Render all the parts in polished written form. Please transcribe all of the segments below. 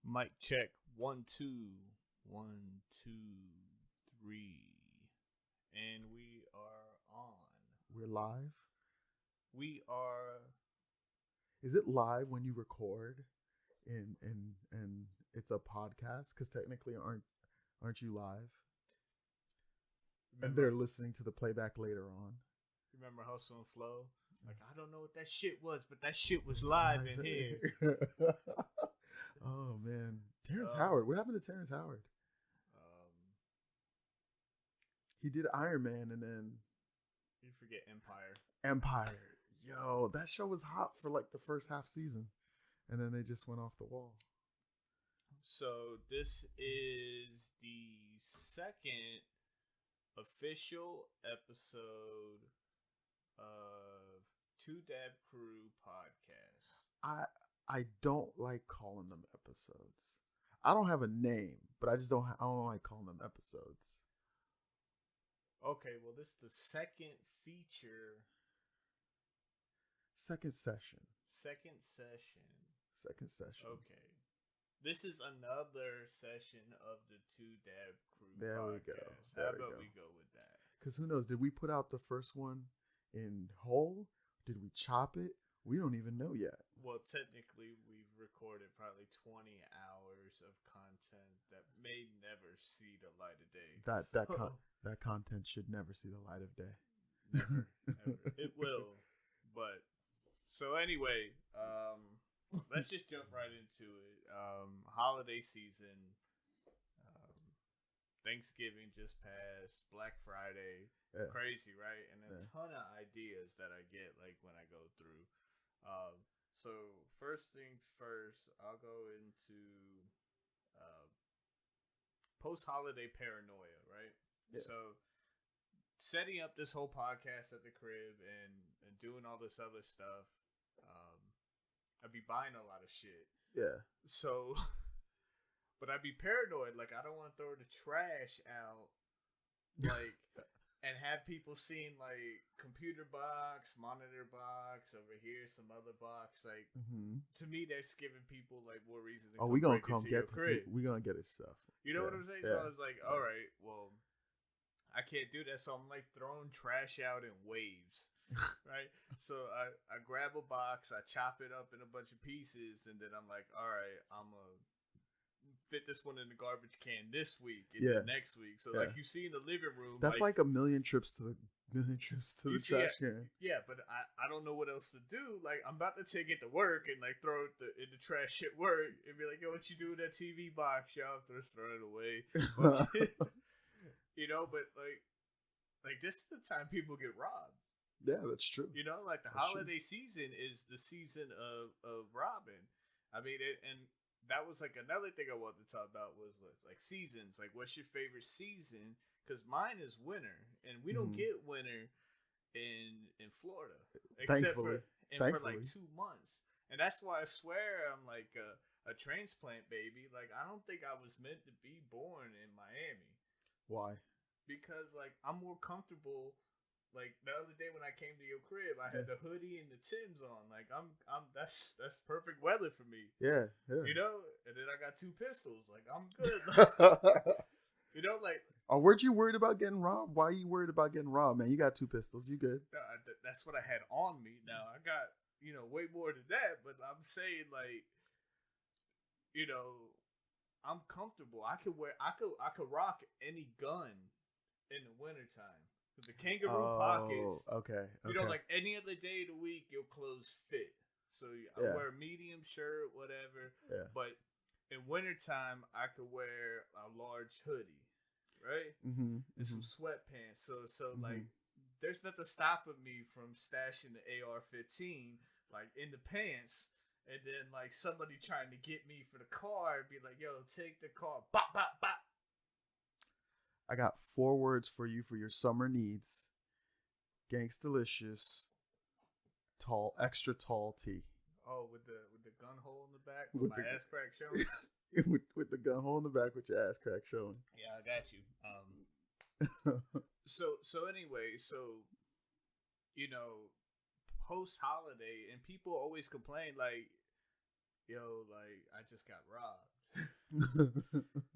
Mic check 1 2 1 2 3, and we are on. We're live. We are. Is it live when you record, and it's a podcast? Because technically, aren't you live? And they're listening to the playback later on. Remember Hustle and Flow? Like, I don't know what that shit was, but that shit was live in here. Oh man, Terrence Howard. What happened to Terrence Howard? He did Iron Man, and then you forget Empire. Empire. Yo, that show was hot for like the first half season, and then they just went off the wall. So this is the second official episode of Two Dab Crew podcast. I don't like calling them episodes. I don't have a name, but I don't like calling them episodes. Okay, well, this is the second feature. Second session. Okay. This is another session of the Two Dab Crew there podcast. How about we go with that? Because who knows? Did we put out the first one in whole? Did we chop it? We don't even know yet. Well, technically, we've recorded probably 20 hours of content that may never see the light of day. That content should never see the light of day. Never. It will. But so anyway, let's just jump right into it. Holiday season. Thanksgiving just passed. Black Friday. Yeah. Crazy, right? And a ton of ideas that I get like when I go through. So first things first, I'll go into post-holiday paranoia, right? Yeah. So setting up this whole podcast at the crib and doing all this other stuff, I'd be buying a lot of shit. Yeah. So, but I'd be paranoid. Like, I don't want to throw the trash out, like, and have people seeing, like, computer box, monitor box, over here, some other box. Like, to me, that's giving people, like, more reason to we gonna come get it. We gonna get his stuff. You know what I'm saying? Yeah. So I was like, all right, well, I can't do that. So I'm, like, throwing trash out in waves. Right, so I grab a box, I chop it up in a bunch of pieces, and then I'm like, all right, I'm gonna fit this one in the garbage can this week and then next week. So like you see in the living room, that's like a million trips to the trash can. Yeah, but I don't know what else to do. Like, I'm about to take it to work and like throw it in the trash at work and be like, yo, what you do with that TV box? Yo, just throw it away. You know, but like this is the time people get robbed. Yeah, that's true. You know, like the holiday season is the season of robbing. I mean, and that was like another thing I wanted to talk about was like seasons. Like, what's your favorite season? Because mine is winter, and we don't get winter in Florida, except for like 2 months. And that's why I swear I'm like a transplant baby. Like, I don't think I was meant to be born in Miami. Why? Because like I'm more comfortable. Like the other day when I came to your crib, I had the hoodie and the Timbs on. Like I'm that's perfect weather for me. Yeah. You know, and then I got 2 pistols. Like I'm good. You know, like. Oh, weren't you worried about getting robbed? Why are you worried about getting robbed, man? You got 2 pistols. You good? That's what I had on me. Now I got way more than that, but I'm saying like, I'm comfortable. I could rock any gun in the wintertime. The kangaroo pockets. Okay. You know, like any other day of the week, your clothes fit. So I wear a medium shirt, whatever. Yeah. But in wintertime, I could wear a large hoodie, right? And some sweatpants. So like, there's nothing stopping me from stashing the AR-15 like in the pants, and then like somebody trying to get me for the car and be like, "Yo, take the car." Bop bop bop. I got 4 words for you for your summer needs. Gangstalicious, tall, extra tall tee. Oh, with the gun hole in the back with my ass crack showing? with the gun hole in the back with your ass crack showing. Yeah, I got you. So anyway, post holiday, and people always complain like, yo, like I just got robbed.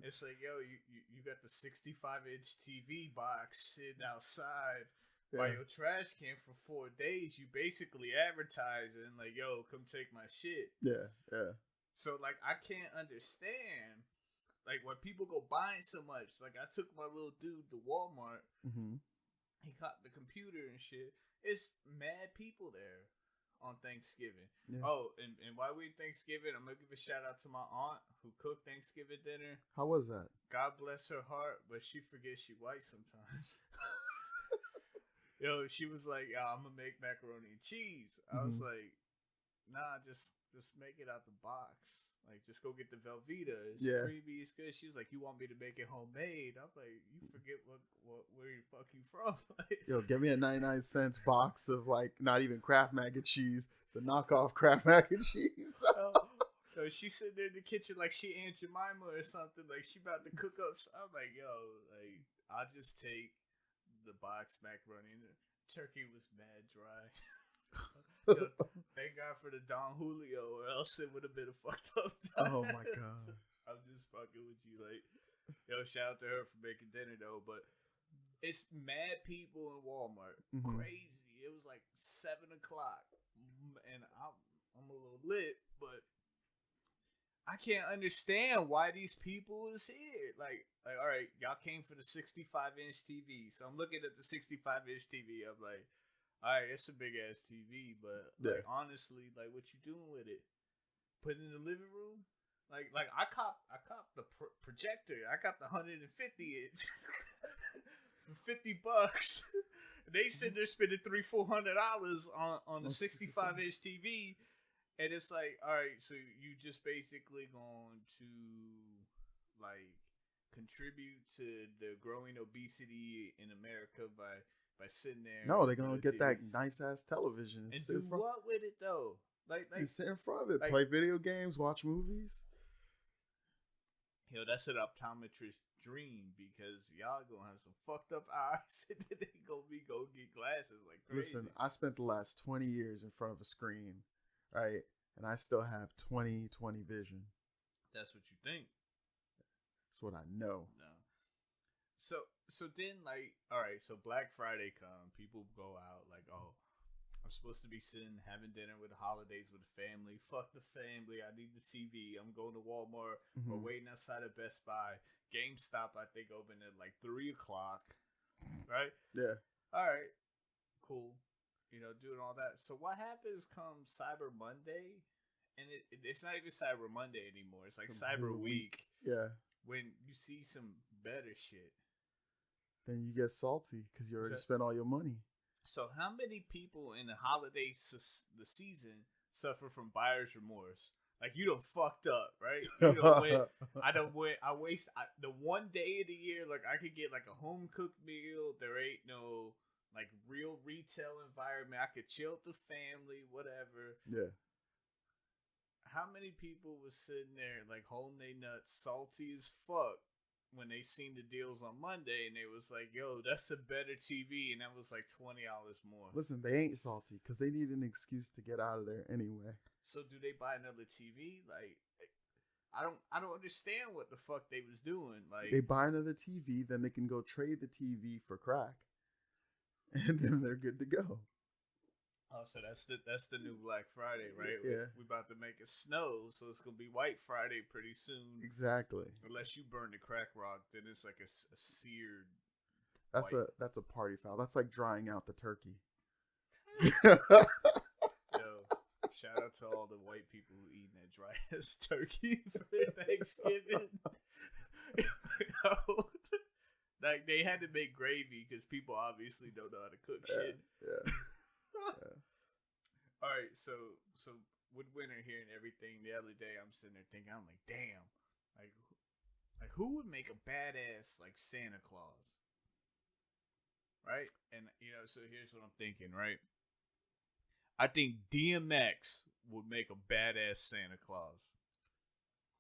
It's like, yo, you got the 65-inch TV box sitting outside by your trash can for 4 days. You basically advertising like, yo, come take my shit. Yeah. So like, I can't understand like when people go buying so much. Like I took my little dude to Walmart. Mm-hmm. He got the computer and shit. It's mad people there on Thanksgiving. Yeah. Oh, and while we Thanksgiving, I'm gonna give a shout out to my aunt who cooked Thanksgiving dinner. How was that? God bless her heart, but she forgets she white sometimes. Yo, she was like, I'm gonna make macaroni and cheese. I was like, nah, just make it out the box. Like, just go get the Velveeta. It's creamy, it's good. She's like, you want me to make it homemade? I'm like, you forget where the fuck you from? Yo, give me a 99-cent box of, like, not even Kraft mac and cheese, the knockoff Kraft mac and cheese. So she's sitting there in the kitchen like she Aunt Jemima or something. Like, she about to cook up. I'm like, yo, like, I'll just take the box macaroni. And the turkey was mad dry. Yo, thank God for the Don Julio, or else it would have been a fucked up time. Oh my God. I'm just fucking with you. Like, yo, shout out to her for making dinner though. But it's mad people in Walmart. Crazy. It was like 7 o'clock, and I'm a little lit, but I can't understand why these people is here. Like, all right, y'all came for the 65-inch TV, so I'm looking at the 65-inch TV. I'm like, all right, it's a big ass TV, but like honestly, like what you doing with it? Put it in the living room? Like I cop the projector. I got the 150-inch for $50. They sit there spending $300-400 on the 65-inch TV, and it's like, all right, so you just basically going to like contribute to the growing obesity in America by sitting there. No, they're gonna get that nice ass television and do what with it though? Like sit in front of it, like, play video games, watch movies. Yo, that's an optometrist's dream because y'all gonna have some fucked up eyes, and then they go get glasses like crazy. Listen, I spent the last 20 years in front of a screen, right, and I still have 20/20 vision. That's what you think. That's what I know. No. So then, like, all right, so Black Friday come, people go out, like, oh, I'm supposed to be sitting having dinner with the holidays with the family. Fuck the family. I need the TV. I'm going to Walmart. We're waiting outside of Best Buy. GameStop, I think, opened at like 3 o'clock. Right? Yeah. All right. Cool. You know, doing all that. So what happens come Cyber Monday? And it's not even Cyber Monday anymore. It's like Cyber Week. Yeah. When you see some better shit. Then you get salty because you already spent all your money. So how many people in the holiday the season suffer from buyer's remorse? Like, you done fucked up, right? You done went, I waste the one day of the year, like, I could get like a home cooked meal. There ain't no like real retail environment. I could chill with the family, whatever. Yeah. How many people was sitting there like holding their nuts, salty as fuck, when they seen the deals on Monday, and they was like, yo, that's a better TV, and that was like $20 more. Listen, they ain't salty because they need an excuse to get out of there anyway. So do they buy another TV? Like, I don't understand what the fuck they was doing. Like, they buy another TV, then they can go trade the TV for crack, and then they're good to go. Oh, so that's the new Black Friday, right? Yeah. We about to make it snow, so it's gonna be White Friday pretty soon. Exactly. Unless you burn the crack rock, then it's like a seared. That's a party foul. That's like drying out the turkey. Yo, shout out to all the white people who eating that dry ass turkey for their Thanksgiving. Like, they had to make gravy because people obviously don't know how to cook shit. Yeah. All right, so with winter here and everything, the other day I'm sitting there thinking, I'm like, damn, like who would make a badass like Santa Claus, right? And you know, so here's what I'm thinking, right? I think DMX would make a badass Santa Claus.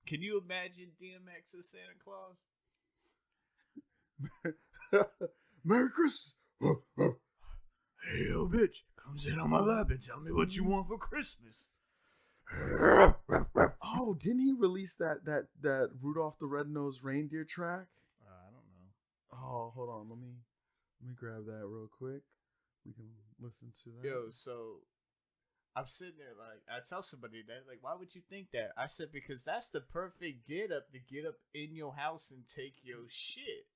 Can you imagine DMX as Santa Claus? Merry Christmas. Hey, yo, bitch, comes in on my lap and tell me what you want for Christmas. Oh, didn't he release that Rudolph the Red-Nosed Reindeer track? I don't know. Oh, hold on. Let me grab that real quick. We can listen to that. Yo, so I'm sitting there like I tell somebody that like, why would you think that? I said because that's the perfect get up in your house and take your shit,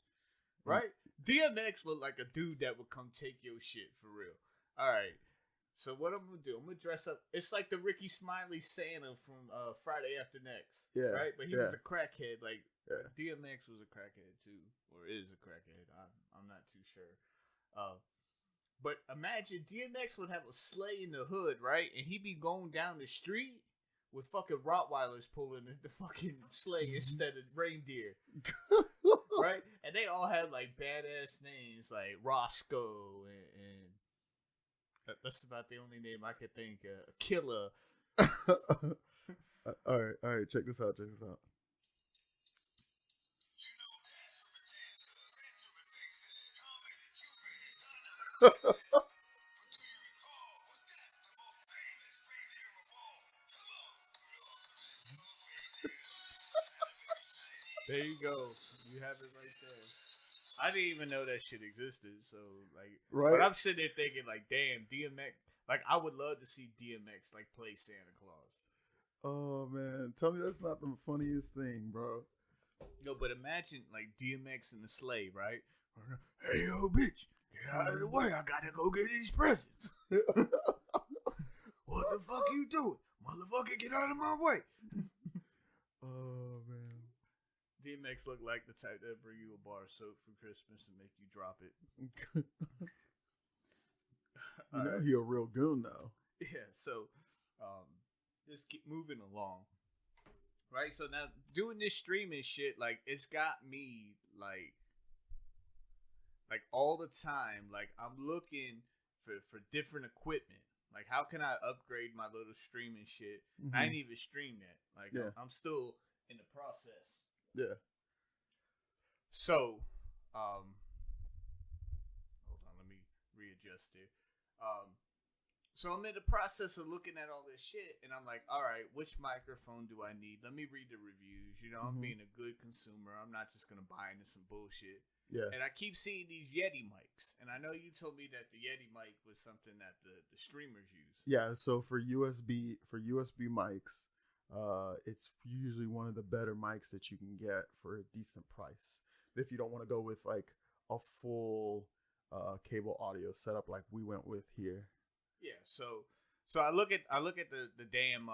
right? DMX looked like a dude that would come take your shit for real. All right. So what I'm gonna do? I'm gonna dress up. It's like the Ricky Smiley Santa from Friday After Next. Yeah. Right, but he was a crackhead. Like yeah. DMX was a crackhead too, or is a crackhead. I'm not too sure. But imagine DMX would have a sleigh in the hood, right? And he'd be going down the street with fucking Rottweilers pulling the fucking sleigh instead of reindeer. Right? And they all had like badass names like Roscoe and that's about the only name I could think of. Killer. All right. Check this out. There you go. You have it right there. I didn't even know that shit existed. So like, right. But I'm sitting there thinking like, damn, DMX. Like, I would love to see DMX like play Santa Claus. Oh man, tell me that's not the funniest thing, bro. No, but imagine like DMX in the sleigh, right? Hey yo, bitch, get out of the way! I gotta go get these presents. What the fuck you doing, motherfucker? Get out of my way! Oh man. DMX look like the type that bring you a bar of soap for Christmas and make you drop it. You know he a real goon though. Yeah, so just keep moving along. Right? So now doing this streaming shit, like it's got me like all the time, like I'm looking for different equipment. Like how can I upgrade my little streaming shit? Mm-hmm. I ain't even streamed yet. Like I'm still in the process. Yeah. So, hold on, let me readjust here. So I'm in the process of looking at all this shit, and I'm like, all right, which microphone do I need? Let me read the reviews. You know, I'm being a good consumer. I'm not just gonna buy into some bullshit. Yeah. And I keep seeing these Yeti mics, and I know you told me that the Yeti mic was something that the streamers use. Yeah. So for USB mics. It's usually one of the better mics that you can get for a decent price. If you don't want to go with like a full cable audio setup like we went with here. Yeah. So I look at the damn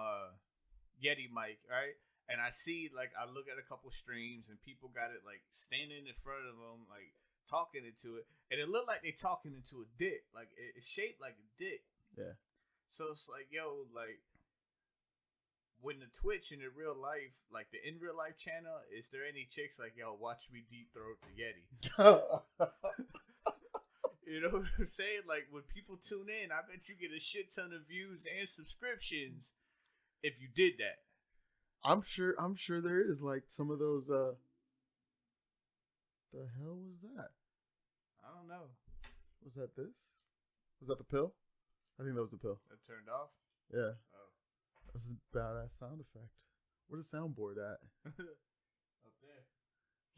Yeti mic, right? And I see like I look at a couple streams and people got it like standing in front of them like talking into it, and it looked like they talking into a dick. Like it's shaped like a dick. Yeah. So it's like, yo, like. When the Twitch in the real life, like the in real life channel, is there any chicks like, yo, watch me deep throat the Yeti? You know what I'm saying? Like when people tune in, I bet you get a shit ton of views and subscriptions if you did that. I'm sure there is like some of those. The hell was that? I don't know. Was that this? Was that the pill? I think that was the pill. That turned off? Yeah. Oh. That's a badass sound effect. Where's the soundboard at? Up there.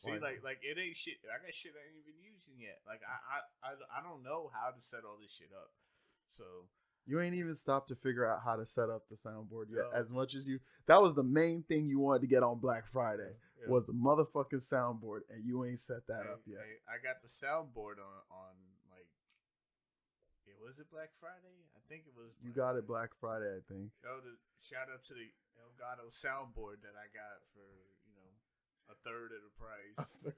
See, like it ain't shit. I got shit I ain't even using yet. Like I don't know how to set all this shit up. So you ain't even stopped to figure out how to set up the soundboard yet. As much as that was the main thing you wanted to get on Black Friday was the motherfucking soundboard, and you ain't set that up yet. I got the soundboard on like. Was it Black Friday? I think it was. You got it Black Friday, I think. Shout out to the Elgato soundboard that I got for, a third of the price.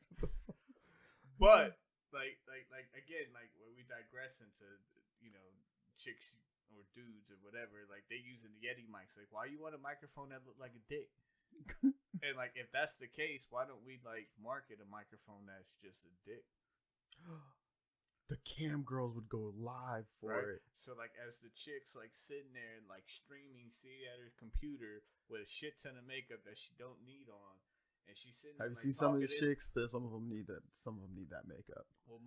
But like again, like when we digress into, chicks or dudes or whatever, like they using the Yeti mics. Like, why you want a microphone that look like a dick? And like if that's the case, why don't we like market a microphone that's just a dick? The cam girls would go live for it. So like as the chicks like sitting there and like streaming, see at her computer with a shit ton of makeup that she don't need on, and she's sitting. Have you seen some of these chicks? Some of them need that. Some of them need that makeup. Well,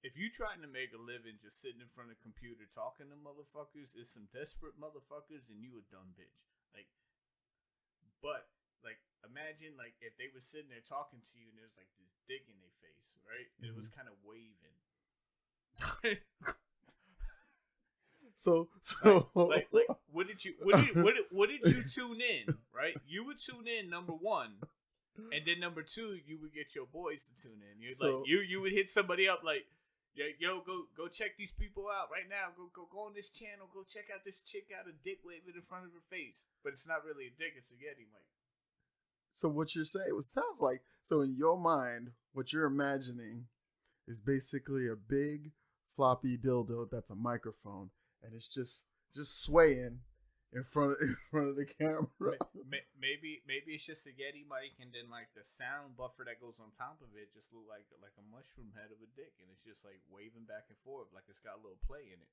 if you trying to make a living just sitting in front of a computer talking to motherfuckers, is some desperate motherfuckers, and you a dumb bitch. Like, but like imagine like if they were sitting there talking to you and there's like this dick in their face, right? And it was kind of waving. So like what did you tune in, right? You would tune in number one, and then number two you would get your boys to tune in. You would hit somebody up like, yo, go check these people out right now. Go on this channel. Go check out this chick got a dick waving in front of her face, but it's not really a dick. It's a Yeti mic. So what you're saying, it sounds like, so in your mind, what you're imagining is basically a big floppy dildo that's a microphone, and it's just swaying in front of the camera. Maybe it's just a Yeti mic, and then like the sound buffer that goes on top of it just look like a mushroom head of a dick, and it's just like waving back and forth like it's got a little play in it.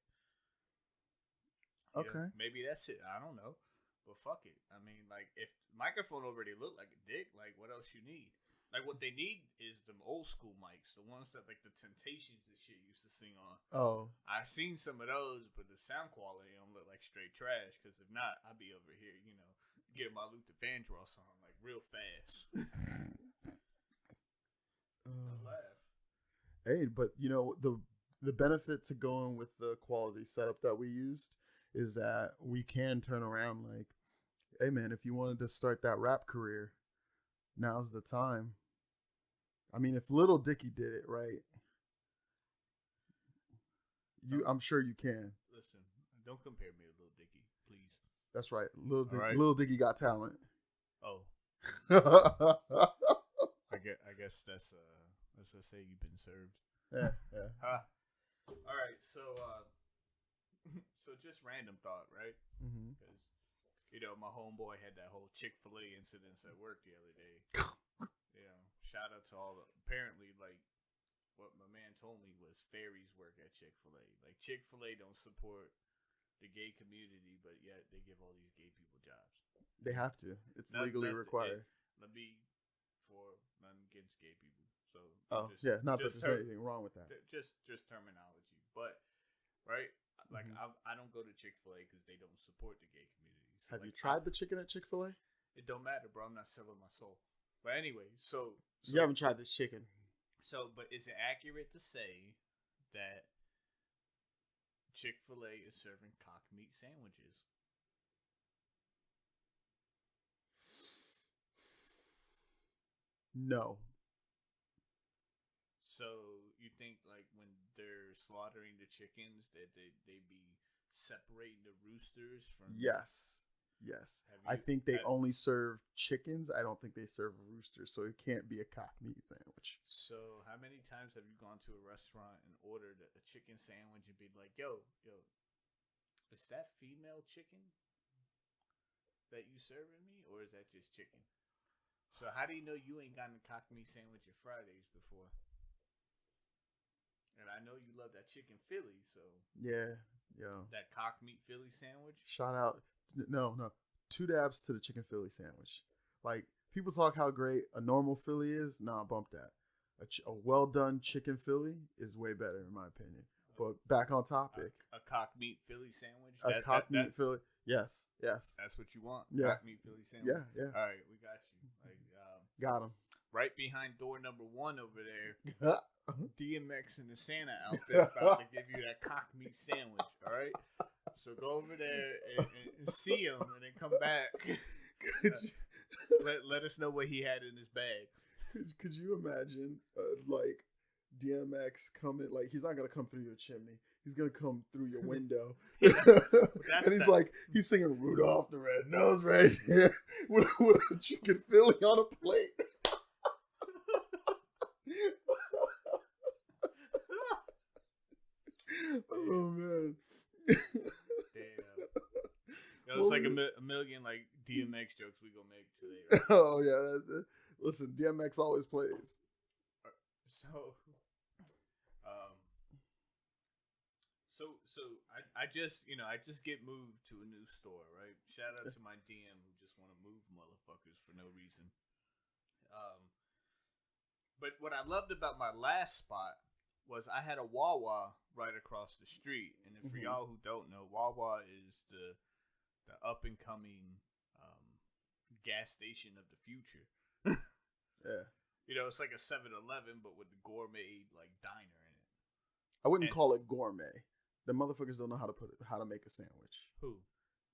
Okay, maybe that's it. I don't know. But fuck it. I mean, like, if microphone already looked like a dick, like, what else you need? Like, what they need is them old school mics, the ones that, like, the Temptations and shit used to sing on. Oh. I've seen some of those, but the sound quality don't look like straight trash, because if not, I'd be over here, you know, getting my Luther Vandross on, like, real fast. Laugh. Hey, but, you know, the benefit to going with the quality setup that we used is that we can turn around like, hey man, if you wanted to start that rap career, now's the time. I mean, if Little Dicky did it, right? I'm sure you can. Listen, don't compare me to Little Dicky, please. That's right. Little Dicky got talent. Oh. I guess that's let's just say you've been served. Yeah. Huh. All right, so just random thought, right? Because, you know, my homeboy had that whole Chick-fil-A incident at work the other day. You know, shout out to all apparently, like, what my man told me was fairies work at Chick-fil-A. Like, Chick-fil-A don't support the gay community, but yet they give all these gay people jobs. They have to. It's legally required. Let me, for nothing against gay people. So, not that there's anything wrong with that. Just terminology. But, right? Like, I don't go to Chick-fil-A because they don't support the gay community. So, have you tried the chicken at Chick-fil-A? It don't matter, bro. I'm not selling my soul. But anyway, so you haven't tried this chicken. So, but is it accurate to say that Chick-fil-A is serving cock meat sandwiches? No. So you think like when they're slaughtering the chickens that they be separating the roosters from? Yes. I think they only serve chickens. I don't think they serve roosters, so it can't be a cock meat sandwich. So how many times have you gone to a restaurant and ordered a chicken sandwich and be like, yo, is that female chicken that you serving me, or is that just chicken? So how do you know you ain't gotten a cock meat sandwich at Fridays before? And I know you love that chicken Philly, so yeah. That cock meat Philly sandwich. Shout out, no, 2 dabs to the chicken Philly sandwich. Like, people talk how great a normal Philly is. Nah, bump that. A well done chicken Philly is way better in my opinion. But back on topic, a cock meat Philly sandwich. Meat Philly. Yes. That's what you want. Yeah. Cock meat Philly sandwich. Yeah. All right, we got you. Like, got him. Right behind door number 1 over there. DMX in the Santa outfit about to give you that cock meat sandwich. All right, so go over there and see him, and then come back. Let us know what he had in his bag. Could you imagine, like, DMX coming? Like, he's not gonna come through your chimney. He's gonna come through your window. And he's like, he's singing Rudolph the Red-Nosed Reindeer with a chicken Philly on a plate. Oh man! Damn, it's like a million like DMX jokes we gonna make today. Right? Oh yeah, listen, DMX always plays. So I just get moved to a new store, right? Shout out to my DM who just want to move motherfuckers for no reason. But what I loved about my last spot was I had a Wawa right across the street, and if for y'all who don't know, Wawa is the up and coming gas station of the future. Yeah. You know, it's like a 7-Eleven, but with the gourmet like diner in it. I wouldn't call it gourmet. The motherfuckers don't know how to make a sandwich. Who?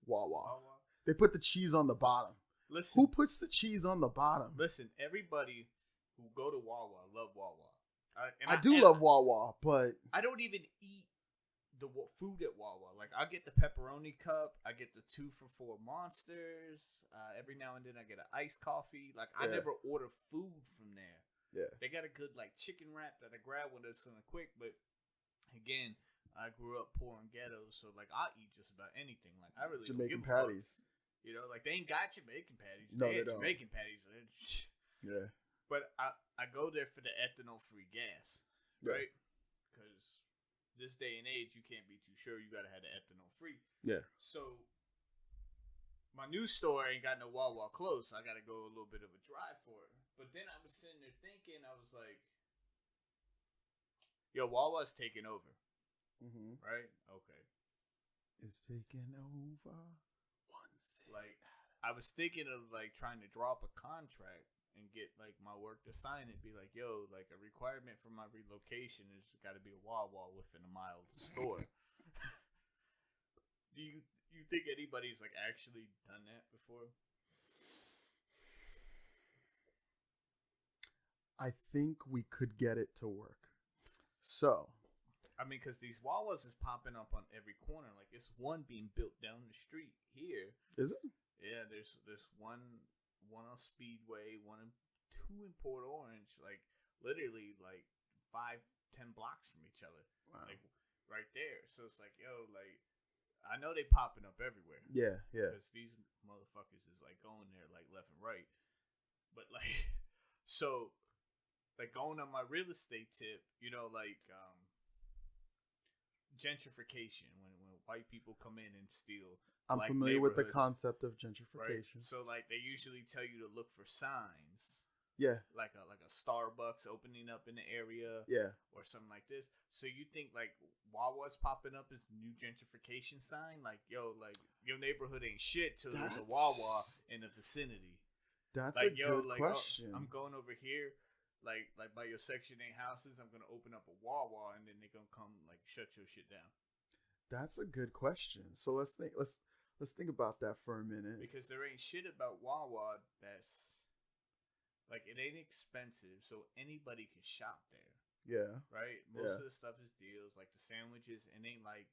Wawa. They put the cheese on the bottom. Listen, who puts the cheese on the bottom? Listen, everybody who go to Wawa love Wawa. I do love Wawa, but I don't even eat the food at Wawa. Like, I get the pepperoni cup, I get the 2 for $4 monsters. Every now and then I get an iced coffee. Like, I never order food from there. Yeah, they got a good like chicken wrap that I grab when it's something quick. But again, I grew up poor and ghetto, so like I eat just about anything. Like I really Jamaican don't give a patties. Fuck. You know, like they ain't got Jamaican patties. No, they don't. Jamaican patties. Yeah. But I go there for the ethanol-free gas, right? Because this day and age, you can't be too sure. You gotta have the ethanol-free. Yeah. So my new store ain't got no Wawa close. I gotta go a little bit of a drive for it. But then I was sitting there thinking, I was like, yo, Wawa's taking over. Mm-hmm. Right? Okay. It's taking over. Like, I was thinking of, like, trying to draw up a contract and get, like, my work to sign it. Be like, yo, like, a requirement for my relocation is got to be a Wawa within a mile of the store. Do you think anybody's, like, actually done that before? I think we could get it to work. So, I mean, because these Wawas is popping up on every corner. Like, it's one being built down the street here. Is it? Yeah, there's one on Speedway, two in Port Orange. Like, literally, like 5-10 blocks from each other. Wow. Like, right there. So it's like, yo, like, I know they popping up everywhere. Yeah, yeah. Because these motherfuckers is like going there like left and right. But like, so. Like, going on my real estate tip, you know, like, gentrification, when white people come in and steal. I'm like, familiar with the concept of gentrification. Right? So, like, they usually tell you to look for signs. Yeah. Like a Starbucks opening up in the area. Yeah. Or something like this. So, you think, like, Wawa's popping up as the new gentrification sign? Like, yo, like, your neighborhood ain't shit till there's a Wawa in the vicinity. That's like, a good question. I'm going over here. Like by your Section 8 houses, I'm gonna open up a Wawa, and then they're gonna come like shut your shit down. That's a good question. So let's think about that for a minute. Because there ain't shit about Wawa that's like, it ain't expensive, so anybody can shop there. Yeah. Right. Most of the stuff is deals, like the sandwiches, and ain't like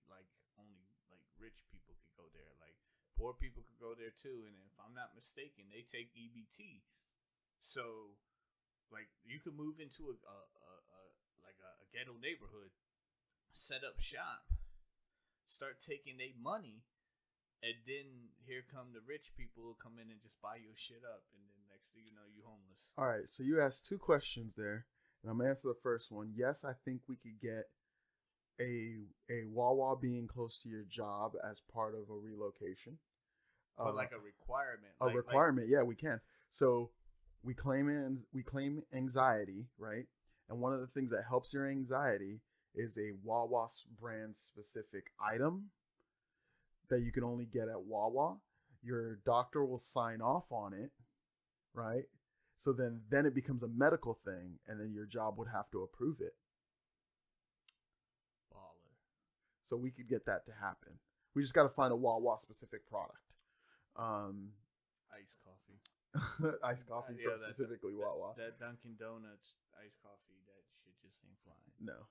only like rich people could go there. Like poor people could go there too. And if I'm not mistaken, they take EBT. So. Like, you could move into a ghetto neighborhood, set up shop, start taking their money, and then here come the rich people who come in and just buy your shit up, and then next thing you know, you homeless. All right, so you asked 2 questions there, and I'm gonna answer the first one. Yes, I think we could get a Wawa being close to your job as part of a relocation. But like a requirement. A requirement, yeah, we can. So. We claim anxiety, right? And one of the things that helps your anxiety is a Wawa brand specific item that you can only get at Wawa. Your doctor will sign off on it, right? So then it becomes a medical thing, and then your job would have to approve it. Baller. So we could get that to happen. We just got to find a Wawa specific product. Iced coffee. Iced coffee from specifically Wawa. That Dunkin' Donuts iced coffee, that shit just ain't flying. No.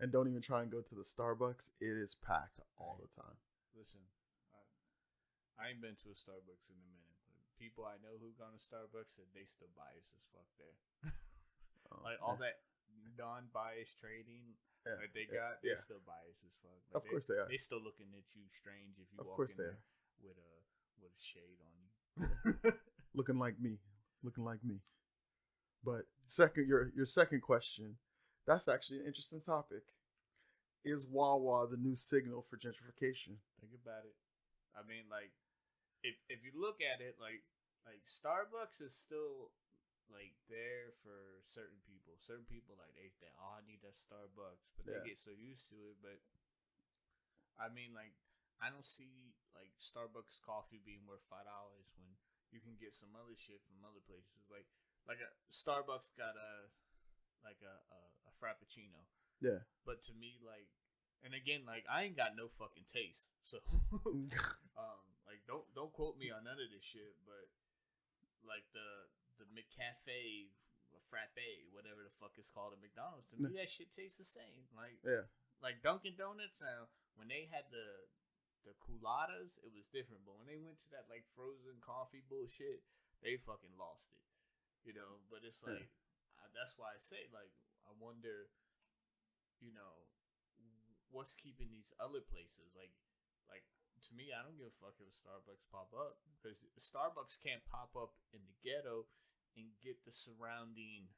And don't even try and go to the Starbucks. It is packed all the time. Listen, I ain't been to a Starbucks in a minute, but people I know who gone to Starbucks said they still biased as fuck there. Like all that non-biased trading that they got, they're still biased as fuck. Like, of course they are. They still looking at you strange if you walk in there with a shade on you. Looking like me. But your second question, that's actually an interesting topic. Is Wawa the new signal for gentrification? Think about it. I mean, like, if you look at it, like Starbucks is still there for certain people. Certain people like they I need that Starbucks, but they get so used to it. But I mean, like, I don't see like Starbucks coffee being worth $5 when you can get some other shit from other places. Like a Starbucks got a frappuccino. Yeah. But to me, like, and again, like, I ain't got no fucking taste, so like, don't quote me on none of this shit. But like the McCafe, frappe, whatever the fuck it's called at McDonald's, to me that shit tastes the same. Like, like Dunkin' Donuts. Now, when they had the cooladas, it was different. But when they went to that like frozen coffee bullshit, they fucking lost it. You know. But it's like that's why I say, like, I wonder, you know, what's keeping these other places like. To me, I don't give a fuck if a Starbucks pop up, because Starbucks can't pop up in the ghetto and get the surrounding.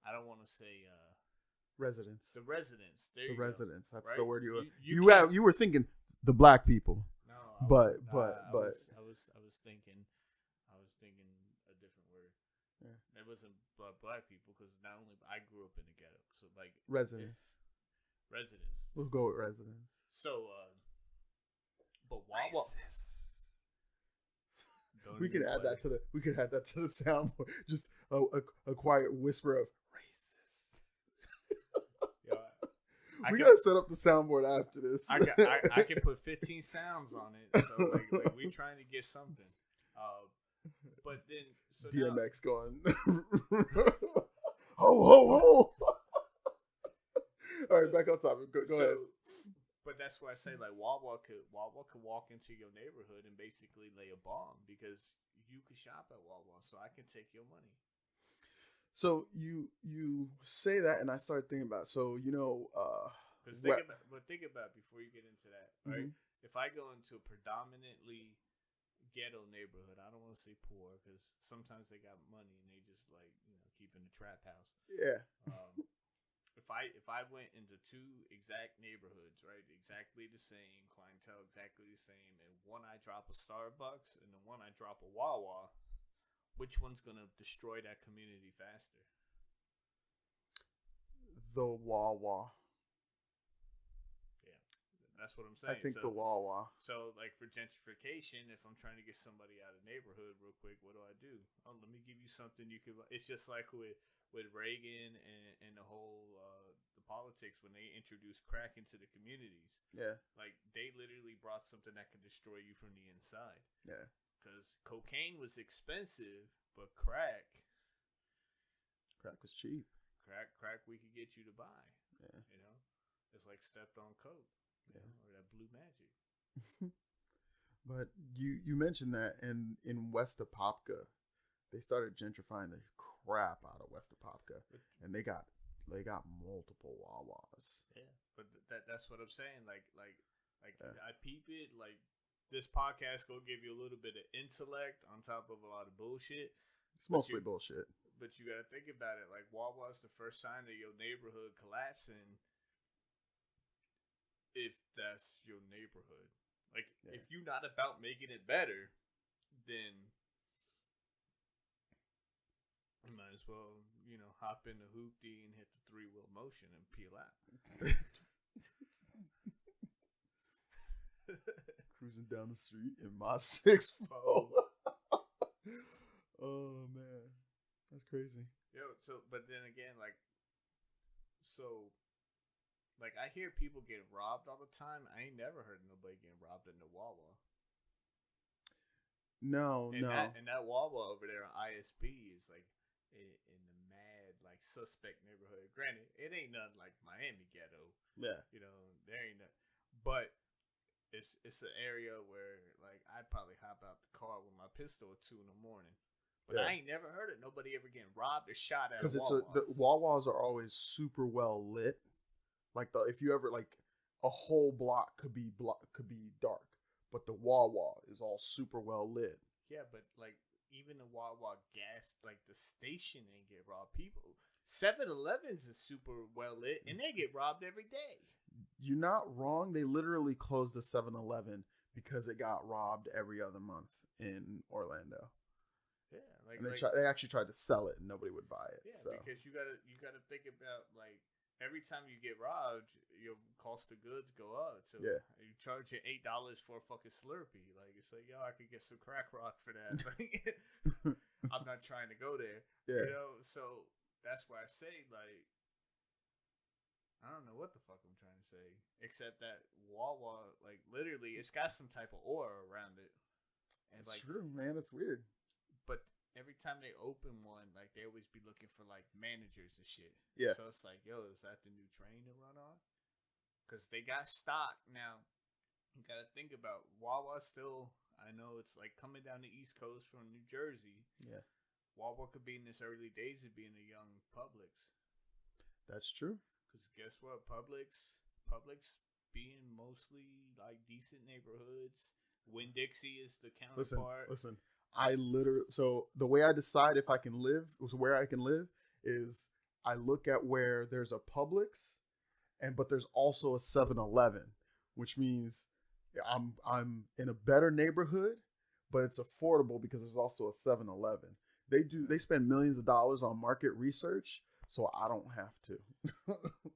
I don't want to say residents. The residents. There the you residents. go. That's right? the word you You were thinking the black people. No, I was thinking a different word. Yeah. It wasn't black people, because not only I grew up in the ghetto, so like residents. We'll go with residents. So, but Wawa. We could add that to the soundboard. Just a quiet whisper of racist. We gotta set up the soundboard after this. I can put 15 sounds on it. So like we trying to get something. But then DMX going. Ho ho ho. All right, back on topic. Go ahead. But that's why I say, like, Wawa could walk into your neighborhood and basically lay a bomb, because you could shop at Wawa, so I can take your money. So you say that, and I started thinking about. So think about it before you get into that, right? Mm-hmm. If I go into a predominantly ghetto neighborhood, I don't want to say poor, because sometimes they got money and they just like keep in the trap house. Yeah. If I went into two exact neighborhoods, right, exactly the same clientele, exactly the same, and one I drop a Starbucks and the one I drop a Wawa, which one's gonna destroy that community faster? The Wawa. Yeah, that's what I'm saying. I think the Wawa. So, like, for gentrification, if I'm trying to get somebody out of the neighborhood real quick, what do? Oh, let me give you something you could. It's just like with Reagan and the whole the politics when they introduced crack into the communities. Yeah. Like, they literally brought something that could destroy you from the inside. Yeah. Because cocaine was expensive, but crack was cheap. Crack we could get you to buy. Yeah. You know? It's like stepped on coke. You know, or that blue magic. But you mentioned that, and in West Apopka, they started gentrifying the crap out of West Apopka, and they got multiple Wawas. Yeah, but that's what I'm saying. Like I peep it. Like, this podcast gonna give you a little bit of intellect on top of a lot of bullshit. It's mostly bullshit. But you gotta think about it. Like, Wawa's the first sign of your neighborhood collapsing. If that's your neighborhood, like, if you're not about making it better, then you might as well, hop in the hoopty and hit the 3-wheel motion and peel out. Cruising down the street in my 6'4". Oh man, that's crazy. But then again, like I hear people get robbed all the time. I ain't never heard of nobody getting robbed in the Wawa. No. And that Wawa over there on ISB is like in the mad, like, suspect neighborhood. Granted, it ain't nothing like Miami ghetto. Yeah. There ain't nothing. But it's an area where, like, I'd probably hop out the car with my pistol at 2 a.m. But I ain't never heard of nobody ever getting robbed or shot at a Wawa. Because the Wawas are always super well lit. Like, if you ever, like, a whole block could be dark, but the Wawa is all super well lit. Yeah, but, like, even the Wawa gas, like, the station ain't get robbed. 7-Elevens is super well lit, and they get robbed every day. You're not wrong. They literally closed the 7-Eleven because it got robbed every other month in Orlando. Yeah, and they actually tried to sell it, and nobody would buy it. Yeah, so. because you gotta think about like every time you get robbed, your cost of goods go up. So yeah, you charge you $8 for a fucking Slurpee. Like it's like, yo, I could get some crack rock for that. I'm not trying to go there. Yeah. You know, so that's why I say like I don't know what the fuck I'm trying to say, except that Wawa, like literally, it's got some type of aura around it. And it's like, true, man. It's weird. But every time they open one, like they always be looking for like managers and shit. Yeah. So it's like, yo, is that the new train to run on? Because they got stock now. You got to think about Wawa still. I know it's like coming down the East Coast from New Jersey. Yeah. Wawa could be in its early days of being a young Publix. That's true. Because guess what? Publix being mostly like decent neighborhoods. Winn-Dixie is the counterpart. Listen. So the way I decide if I can live, where I can live, is I look at where there's a Publix, but there's also a 7-Eleven, which means I'm in a better neighborhood, but it's affordable because there's also a 7-Eleven. They spend millions of dollars on market research, so I don't have to.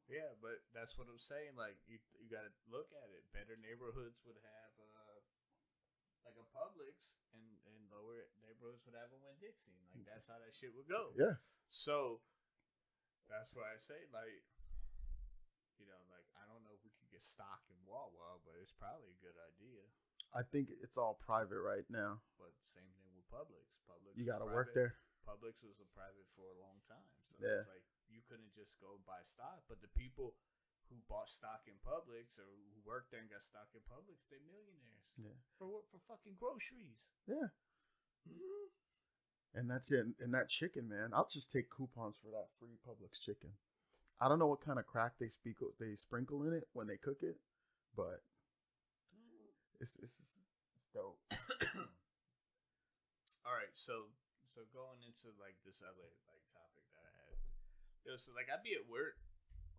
Yeah, but that's what I'm saying. Like you got to look at it. Better neighborhoods would have like a Publix, and lower neighborhoods would have a Winn-Dixie. Like that's how that shit would go. Yeah. So that's why I say like, you know, like I don't know if we could get stock in Wawa, but it's probably a good idea. I think it's all private right now. But same thing with Publix. You got to work there. Publix was a private for a long time, so yeah. It's like you couldn't just go buy stock. But the people who bought stock in Publix or who worked there and got stock in Publix, they're millionaires. Yeah. For what? For fucking groceries. Yeah. Mm-hmm. And that's it. And that chicken, man, I'll just take coupons for that free Publix chicken. I don't know what kind of crack they sprinkle in it when they cook it, but it's dope. All right, so going into like this other like topic that I had, so like I'd be at work,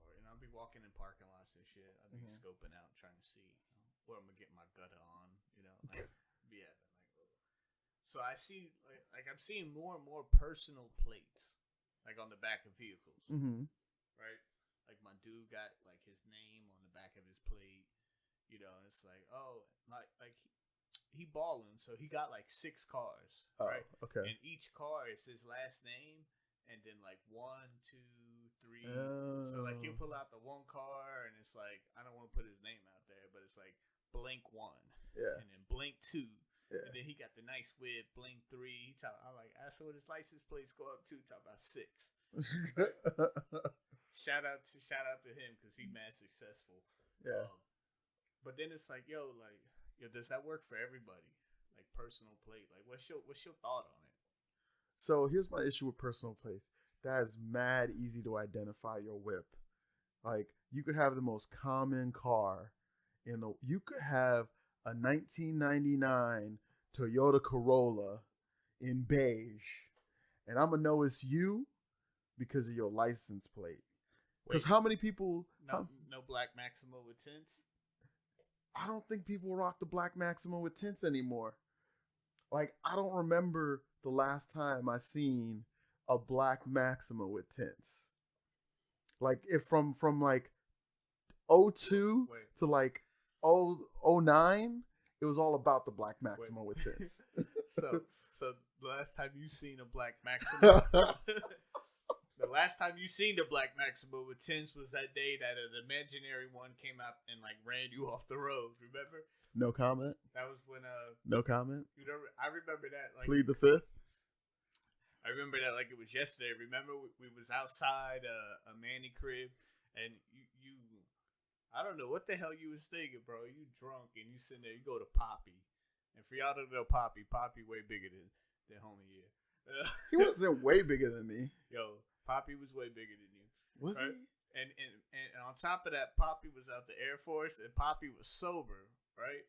or I'd be walking in parking lots and shit. I'd be scoping out, trying to see where I'm gonna get my gutter on, like be at like. So I see like I'm seeing more and more personal plates, like on the back of vehicles, right? Like my dude got like his name on the back of his plate, and it's like, oh, like he balling, so he got like 6 cars, right? Okay. And each car is his last name, and then like 1, 2, 3. So like he'll pull out the one car, and it's like I don't want to put his name out there, but it's like blank 1, yeah, and then blank 2, yeah, and then he got the nice whip blank 3. I'm like, I saw his license plates go up too. Talk about 6. Right? Shout out to him because he mad successful. Yeah. But then it's like, yo, does that work for everybody? Like personal plate. Like, what's your thought on it? So here's my issue with personal plates. That is mad easy to identify your whip. Like you could have the most common car, you could have a 1999 Toyota Corolla in beige, and I'm gonna know it's you because of your license plate. Because how many people? No black Maxima with tints. I don't think people rock the black Maxima with tints anymore. Like, I don't remember the last time I seen a black Maxima with tints. Like, if from like 02 to like 09, it was all about the black Maxima with tints. So the last time you seen a black Maxima, the last time you seen the black Maxima with tints was that day that an imaginary one came out and like ran you off the road. Remember? No comment. That was when No comment. I remember that. Like, plead the fifth. I remember that like it was yesterday. Remember we was outside a Manny crib, and you I don't know what the hell you was thinking, bro. You drunk and you sitting there. You go to Poppy, and for y'all to know Poppy way bigger than homie here. He wasn't way bigger than me. Yo, Poppy was way bigger than you. Was right? he? And on top of that, Poppy was out the Air Force, and Poppy was sober, right?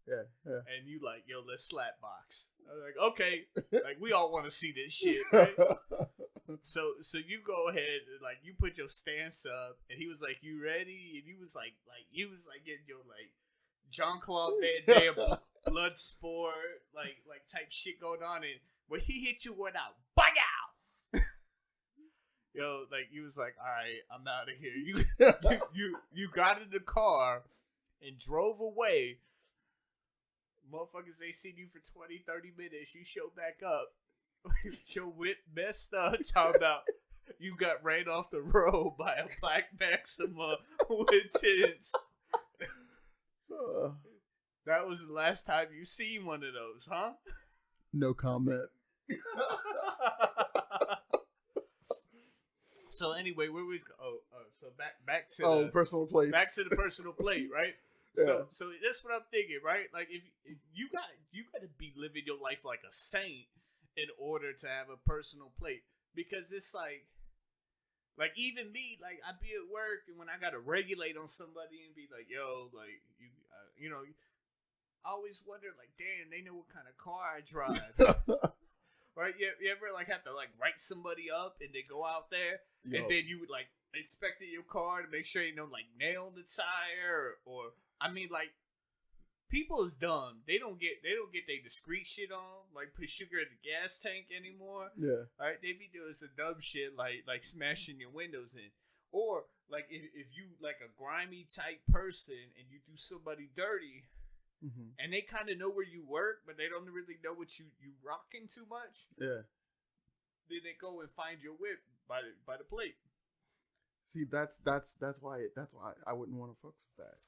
Yeah. And you like, yo, let's slap box. I was like, okay, like we all want to see this shit, right? So you go ahead and like you put your stance up, and he was like, you ready? And you was like getting your like Jean-Claude Van Damme blood sport like type shit going on, and when he hit you without bang out. Yo, like you was like, all right, I'm out of here. You got in the car and drove away. Motherfuckers, they seen you for 20, 30 minutes. You show back up. Your whip messed up. Talking about you got ran off the road by a black Maxima with tits. That was the last time you seen one of those, huh? No comment. So anyway, where we go? So back to the personal plates. Back to the personal plate, right? Yeah. So that's what I'm thinking, right? Like if you gotta be living your life like a saint in order to have a personal plate, because it's like even me, like I be at work and when I gotta regulate on somebody and be like, yo, like you know, I always wonder like, damn, they know what kind of car I drive. Right? You ever like have to like write somebody up and they go out there and then you would like inspecting your car to make sure you don't like nail the tire or I mean like people is dumb. They don't get their discreet shit on, like put sugar in the gas tank anymore. Yeah. Right? They be doing some dumb shit like smashing your windows in. Or like if you like a grimy type person and you do somebody dirty. Mm-hmm. And they kind of know where you work, but they don't really know what you rocking too much. Yeah. Then they go and find your whip by the plate. See, that's why I wouldn't want to fuck with that.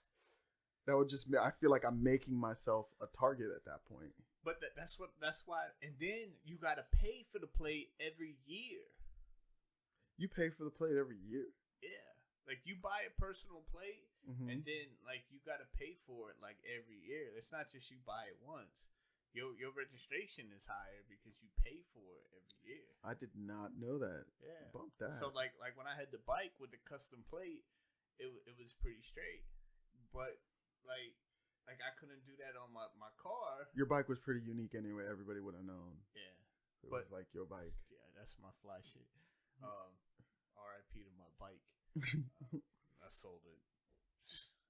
That would just be, I feel like I'm making myself a target at that point. But that's why. And then you gotta pay for the plate every year. You pay for the plate every year? Yeah. Like you buy a personal plate, mm-hmm. and then like you gotta pay for it like every year. It's not just you buy it once. Your registration is higher because you pay for it every year. I did not know that. Yeah, bump that. So like when I had the bike with the custom plate, it was pretty straight. But like I couldn't do that on my car. Your bike was pretty unique anyway. Everybody would have known. Yeah, it was like your bike. Yeah, that's my fly shit. R.I.P. to my bike. I sold it.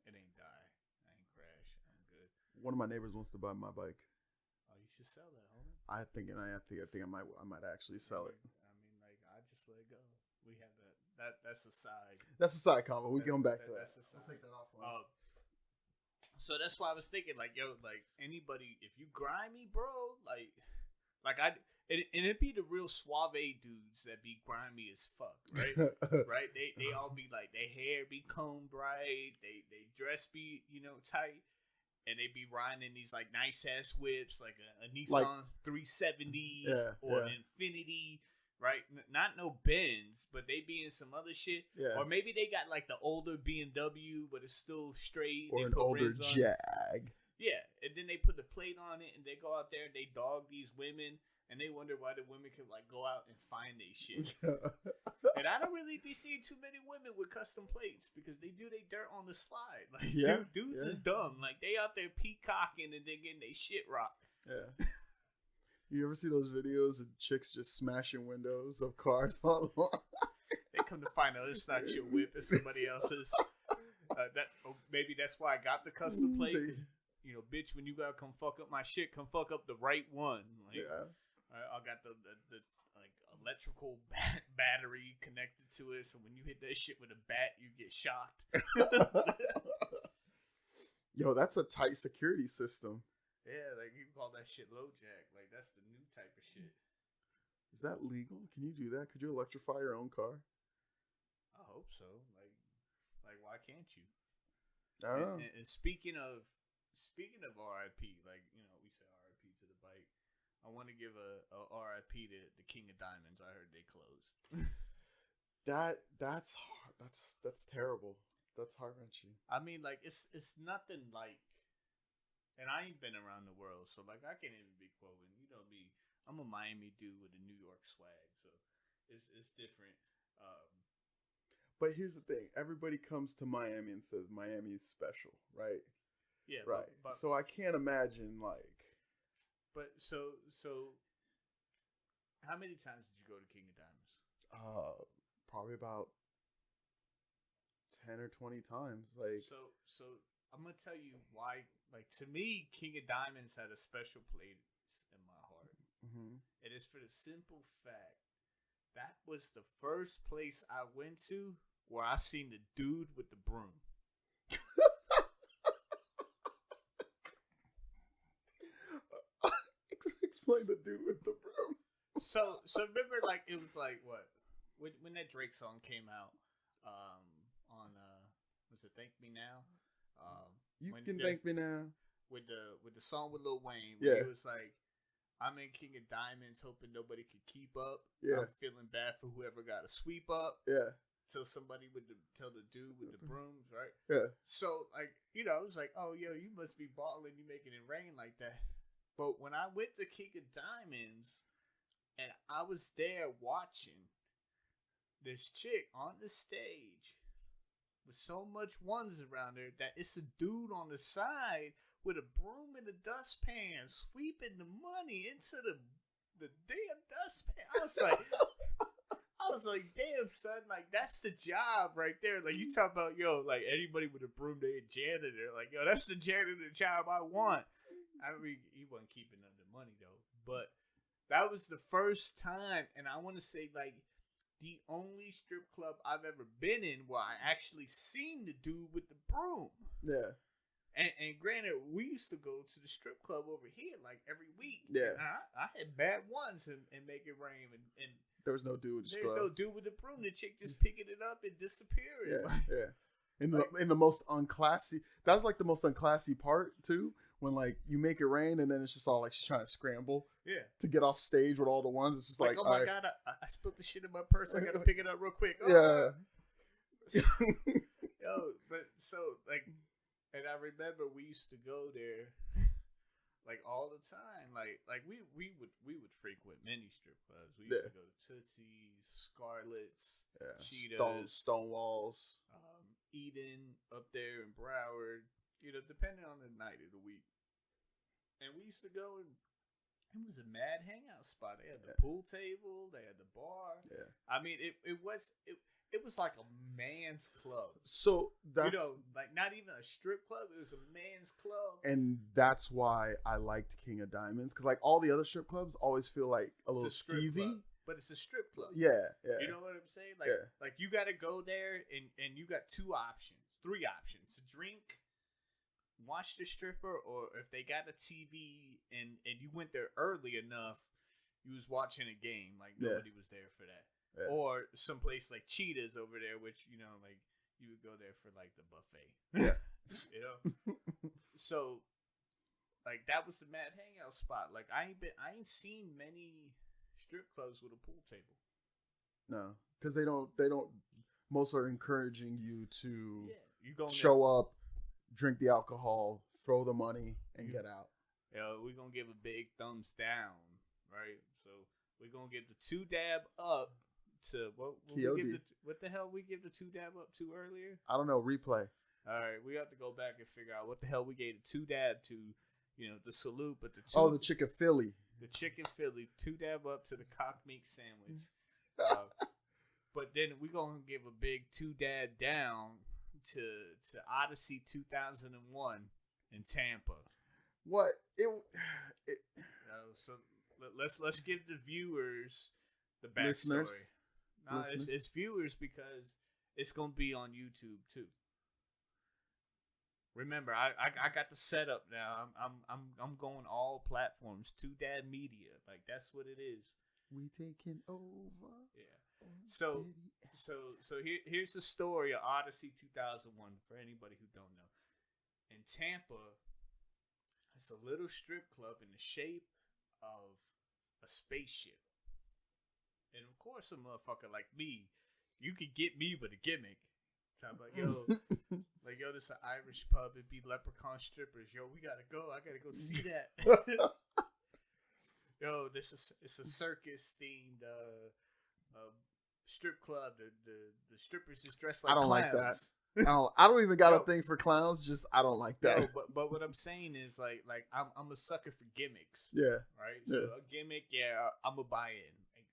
It ain't die. I ain't crash. I'm good. One of my neighbors wants to buy my bike. Oh, you should sell that, homie. I think I might actually sell it. I mean, like I just let it go. We have that's a side. That's a side comment. We come back to that. That's a side. I'll take that offline. So that's why I was thinking, like, yo, like anybody, if you grimy, bro, like and it'd be the real suave dudes that be grimy as fuck, right? Right? They all be like, their hair be combed right, they dress be, tight, and they be riding these like nice ass whips, like a Nissan 370 or an Infinity, right? Not no Benz, but they be in some other shit. Yeah. Or maybe they got like the older BMW, but it's still straight. Or an older Jag. Yeah, and then they put the plate on it, and they go out there and they dog these women. And they wonder why the women can like go out and find they shit. And I don't really be seeing too many women with custom plates because they do they dirt on the slide. Like dudes is dumb. Like they out there peacocking and then getting they shit rocked. Yeah. You ever see those videos of chicks just smashing windows of cars online? They come to find out it's not your whip, it's somebody else's. Maybe that's why I got the custom plate. Bitch, when you gotta come fuck up my shit, come fuck up the right one. Like, yeah. I got the like electrical battery connected to it, so when you hit that shit with a bat, you get shocked. Yo, that's a tight security system. Yeah, like you can call that shit low jack. Like that's the new type of shit. Is that legal? Can you do that? Could you electrify your own car? I hope so. Like why can't you? I don't know. And speaking of RIP, like we say RIP to the bike. I want to give a RIP to the King of Diamonds. I heard they closed. That's terrible. That's heart wrenching. I mean, like it's nothing like, and I ain't been around the world, so like I can't even be quoting. Me, I'm a Miami dude with a New York swag, so it's different. But here's the thing: everybody comes to Miami and says Miami is special, right? Yeah, right. But so I can't imagine like. But so, how many times did you go to King of Diamonds? Probably about 10 or 20 times. Like so, I'm gonna tell you why. Like to me, King of Diamonds had a special place in my heart. It is for the simple fact that was the first place I went to where I seen the dude with the broom. Explain the dude with the broom. So remember, like, it was like what when that Drake song came out, on was it Thank Me Now? You can thank me now. With the song with Lil Wayne, yeah, it was like, I'm in King of Diamonds, hoping nobody could keep up. Yeah, I'm feeling bad for whoever got to sweep up. Yeah, till somebody tell the dude with the brooms, right? Yeah. So like, you know, it was like, oh yo, you must be balling, you making it rain like that. But when I went to King of Diamonds, and I was there watching this chick on the stage with so much ones around her that it's a dude on the side with a broom and a dustpan sweeping the money into the damn dustpan. I was like, damn, son, like, that's the job right there. Like, you talk about, yo, like, anybody with a broom, they a janitor. Like, yo, that's the janitor job I want. I mean, he wasn't keeping up the money, though. But that was the first time, and I want to say, like, the only strip club I've ever been in where I actually seen the dude with the broom. Yeah. And granted, we used to go to the strip club over here, like, every week. Yeah. And I had bad ones and Make It Rain. And there was no dude with the There's no dude with the broom. The chick just picking it up and disappearing. Yeah, yeah. In the most unclassy, that's like the most unclassy part, too. When, like, you make it rain and then it's just all like she's trying to scramble to get off stage with all the ones. It's just like oh my God, I spilled the shit in my purse. I got to pick it up real quick. Oh, yeah. Yo, but so, like, and I remember we used to go there, like, all the time. Like we would frequent many strip clubs. We used to go to Tootsie's, Scarlett's, Cheetah's, Stonewalls, Eden up there in Broward. You know, depending on the night of the week. And we used to go, and it was a mad hangout spot. They had the pool table, they had the bar. Yeah. I mean, it was like a man's club. So that's, you know, like, not even a strip club. It was a man's club. And that's why I liked King of Diamonds, because, like, all the other strip clubs always feel like a little skeezy. But it's a strip club. Yeah, yeah. You know what I'm saying? Like, like, you got to go there, and you got three options: to drink, watch the stripper, or if they got a TV and you went there early enough, you was watching a game. Like, nobody was there for that. Yeah. Or someplace like Cheetah's over there, which, you know, like, you would go there for, like, the buffet. Yeah. You know? So, like, that was the mad hangout spot. Like, I ain't seen many strip clubs with a pool table. No, because they don't. Most are encouraging you to you go show up, drink the alcohol, throw the money, and get out. Yeah, we're gonna give a big thumbs down, right? So we're gonna give the 2 dab up to what the hell we give the 2 dab up to earlier? I don't know. Replay. All right, we have to go back and figure out what the hell we gave the 2 dab to. You know, the salute, but the chicken Philly. The chicken Philly, 2 dab up to the cock meat sandwich. But then we're gonna give a big 2 dab down to Odyssey 2001 in Tampa. What so let's give the viewers the backstory. Listeners. It's viewers, because it's gonna be on YouTube too. Remember, I got the setup now. I'm going all platforms. 2 Dad Media, like, that's what it is. We taking over. Yeah. So here's the story of Odyssey 2001 for anybody who don't know. In Tampa, it's a little strip club in the shape of a spaceship, and of course, a motherfucker like me, you could get me with a gimmick. Talk about, yo, like, yo, this is an Irish pub. It'd be leprechaun strippers. Yo, we gotta go. I gotta go see that. Yo, it's a circus themed strip club. The strippers is dressed like clowns. Like that. I don't even got a thing for clowns. Just I don't like that. But what I'm saying is, like I'm a sucker for gimmicks. Yeah. Right. So a gimmick, I'm gonna buy in. Like,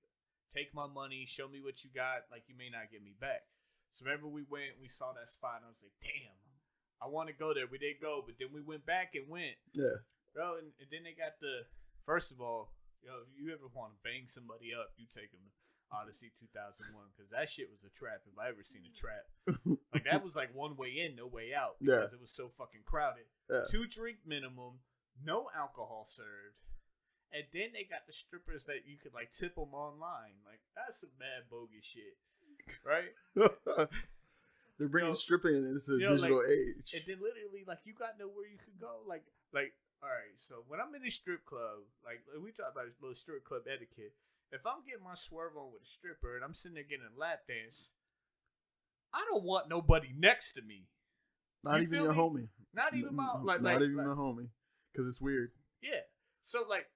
take my money. Show me what you got. Like, you may not get me back. So remember, we saw that spot, and I was like, damn, I want to go there. We didn't go, but then we went back and went. Yeah. Bro, and then they got first of all, Yo, if you ever want to bang somebody up, you take them to Odyssey 2001 because that shit was a trap. If I ever seen a trap, like that was like one way in, no way out because it was so fucking crowded. 2 drink minimum, no alcohol served, and then they got the strippers that you could like tip them online. Like that's some mad bogus shit, right? They're bringing stripping into the digital age, and then literally like you got nowhere you could go. Like all right, so when I'm in a strip club, like we talk about this little strip club etiquette. If I'm getting my swerve on with a stripper and I'm sitting there getting a lap dance, I don't want nobody next to me. Not even your homie. Not even my not even my homie, because it's weird. Yeah. So like,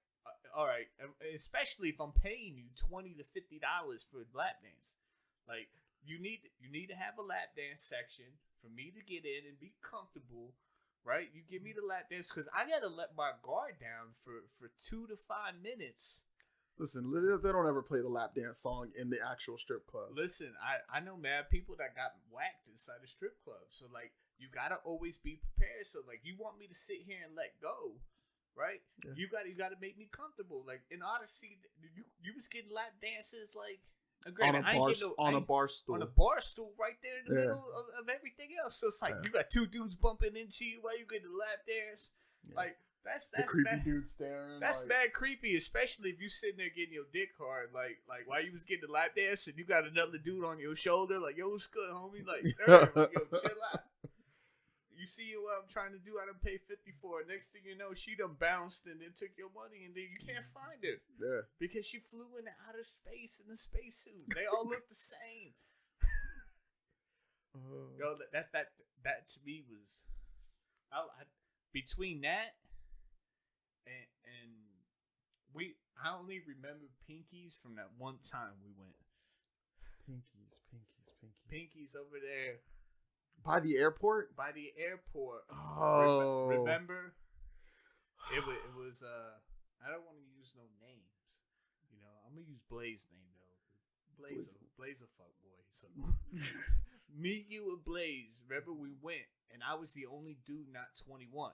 all right, especially if I'm paying you $20 to $50 for a lap dance, like you need to have a lap dance section for me to get in and be comfortable. Right? You give me the lap dance because I gotta let my guard down for 2 to 5 minutes. Listen, they don't ever play the lap dance song in the actual strip club. Listen, I know mad people that got whacked inside a strip club. So, like, you got to always be prepared. So, like, you want me to sit here and let go, right? Yeah. You got to make me comfortable. Like, in Odyssey, you was getting lap dances, like, granted, on a bar stool. On a bar stool right there in the middle of everything else. So, it's like, you got 2 dudes bumping into you while you get the lap dance. Yeah. Like, That's the creepy dude staring. That's mad creepy, especially if you sitting there getting your dick hard, like while you was getting the lap dance and you got another dude on your shoulder, like yo, what's good, homie? Like, yo, chill out. You see what I'm trying to do? I done pay $50 for it. Next thing you know, she done bounced and then took your money, and then you can't find her. Yeah, because she flew into outer space in a spacesuit. They all look the same. Yo, that to me was, I between that. And I only remember Pinkies from that one time we went. Pinkies over there. By the airport? By the airport. Oh. Remember? It was I don't want to use no names. You know, I'm going to use Blaze's name, though. Blaze a fuck boy. So, me, you, and Blaze. Remember we went, and I was the only dude not 21.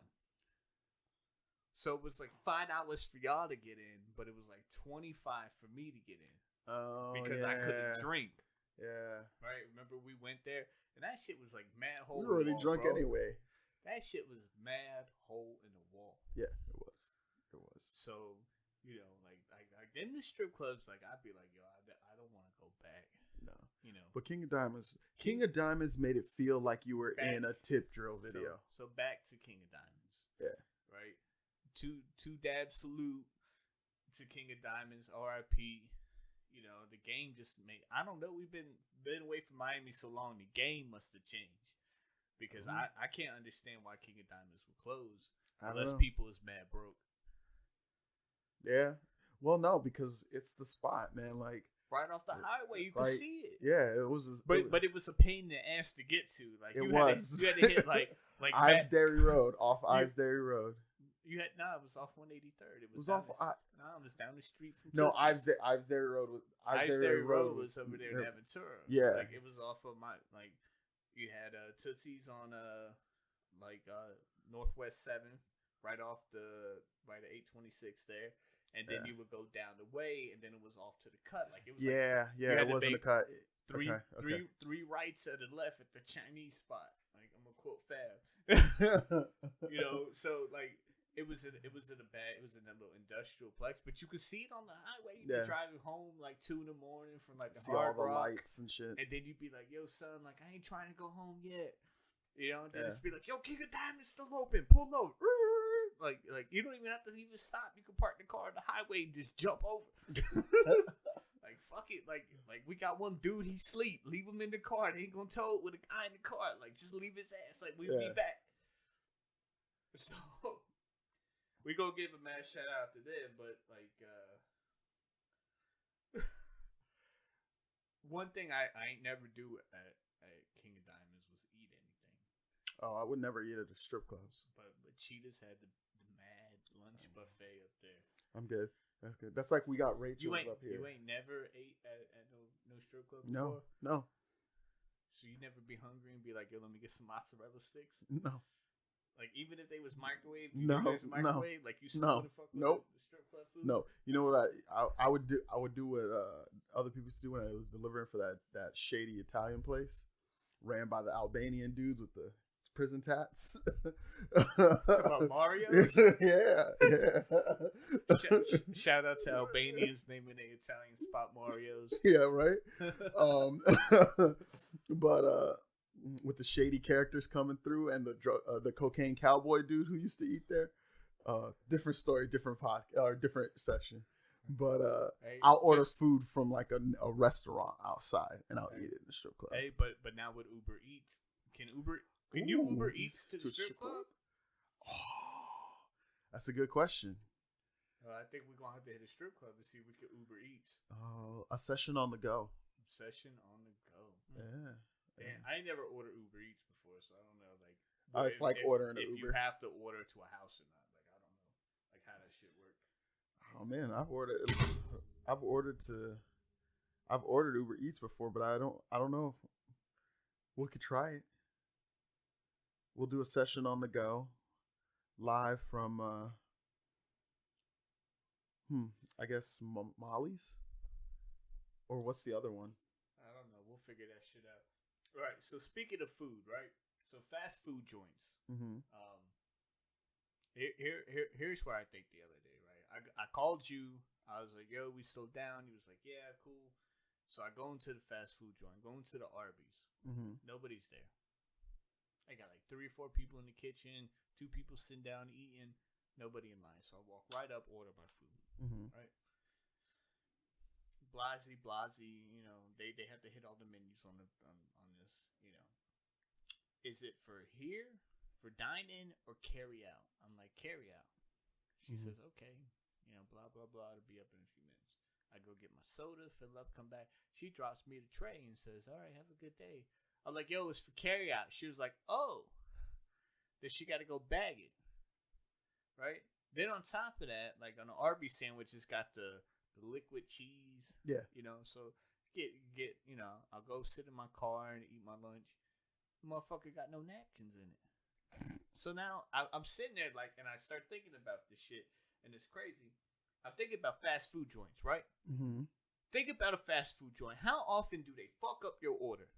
So it was like $5 for y'all to get in, but it was like $25 for me to get in. Oh, because I couldn't drink. Yeah. Right? Remember we went there, and that shit was like mad hole. We were already drunk anyway. That shit was mad hole in the wall. Yeah, it was. So, you know, like in the strip clubs, like I'd be like, yo, I don't want to go back. No. You know. But King of Diamonds made it feel like you were in a tip drill video. So back to King of Diamonds. Yeah. Right. Two dab salute to King of Diamonds, R.I.P. You know, the game just made. I don't know. We've been away from Miami so long. The game must have changed because I can't understand why King of Diamonds would close unless people is mad broke. Yeah. Well, no, because it's the spot, man. Like right off the highway, you could see it. Yeah, it was. But it was a pain in the ass to get to. Like you had to hit like Ives Dairy Road off Ives Dairy Road. You had it was off 183rd. It was off. It was down the street from. No, Ives Dairy Road was. Ives Dairy Road was over there in Aventura. Yeah, like it was off of you had Tootsie's on Northwest 7th, right off the 826 there, and then you would go down the way, and then it was off to the cut. Like it was. Yeah, it wasn't a cut. Three rights at the left at the Chinese spot. Like I'm gonna quote Fab. You know, so like. It was in a little industrial plex, but you could see it on the highway. You'd be driving home like 2 a.m. from like the Hard Rock, lights and shit, and then you'd be like, "Yo, son, like I ain't trying to go home yet," you know. And then it's be like, "Yo, King of Diamonds still open, pull over." Like you don't even have to even stop. You can park the car on the highway and just jump over. Like fuck it, like we got one dude, he sleep. Leave him in the car. They ain't gonna tow it with a guy in the car. Like just leave his ass. Like we'll be back. So. We gonna give a mad shout out to them, but like one thing I ain't never do at King of Diamonds was eat anything. Oh, I would never eat at the strip clubs. But Cheetah's had the mad lunch buffet up there. I'm good. That's good. That's like we got Rachel's up here. You ain't never ate at no strip club before? No. So you never be hungry and be like, yo, let me get some mozzarella sticks? No. Like, even if they was microwave, no. like, you still wouldn't fuck with the strip club food? food? No. You know what I would do? I would do what other people used to do when I was delivering for that shady Italian place, ran by the Albanian dudes with the prison tats. About Mario? Yeah. Shout out to Albanians naming their Italian spot Marios. Yeah, right. But with the shady characters coming through and the cocaine cowboy dude who used to eat there. Different story, different different session. But Hey, I'll order food from like a restaurant outside and I'll eat it in the strip club. Hey, but now with Uber Eats, can you Uber Eats to the strip club? Oh, that's a good question. I think we're gonna have to hit a strip club to see if we can Uber Eats. A session on the go. Session on the go. Yeah. Man, I ain't never ordered Uber Eats before, so I don't know. It's like ordering an if Uber. you have to order to a house or not. Like I don't know, like how that shit work. Oh man, I've ordered Uber Eats before, but I don't know. We could try it. We'll do a session on the go, live from I guess Molly's, or what's the other one? I don't know. We'll figure that shit out. All right. So speaking of food, right? So fast food joints. Mm-hmm. Here's where I think the other day, right? I called you. I was like, "Yo, we still down?" He was like, "Yeah, cool." So I go into the fast food joint, go into the Arby's. Mm-hmm. Nobody's there. I got like 3 or 4 people in the kitchen, 2 people sitting down eating, nobody in line. So I walk right up, order my food. Mm-hmm. Right? Blasey, you know, they have to hit all the menus on this, you know. Is it for here, for dine-in, or carry out? I'm like, carry out. She Mm-hmm. says, okay, you know, blah, blah, blah, it'll be up in a few minutes. I go get my soda, fill up, come back. She drops me the tray and says, all right, have a good day. I'm like, yo, it's for carry out. She was like, oh. Then she got to go bag it. Right? Then on top of that, like on an Arby's sandwich, it's got the liquid cheese. Yeah. You know, so get you know, I'll go sit in my car and eat my lunch. Motherfucker got no napkins in it. So now I'm sitting there like, and I start thinking about this shit, and it's crazy. I'm thinking about fast food joints, right? Mm-hmm. Think about a fast food joint. How often do they fuck up your order?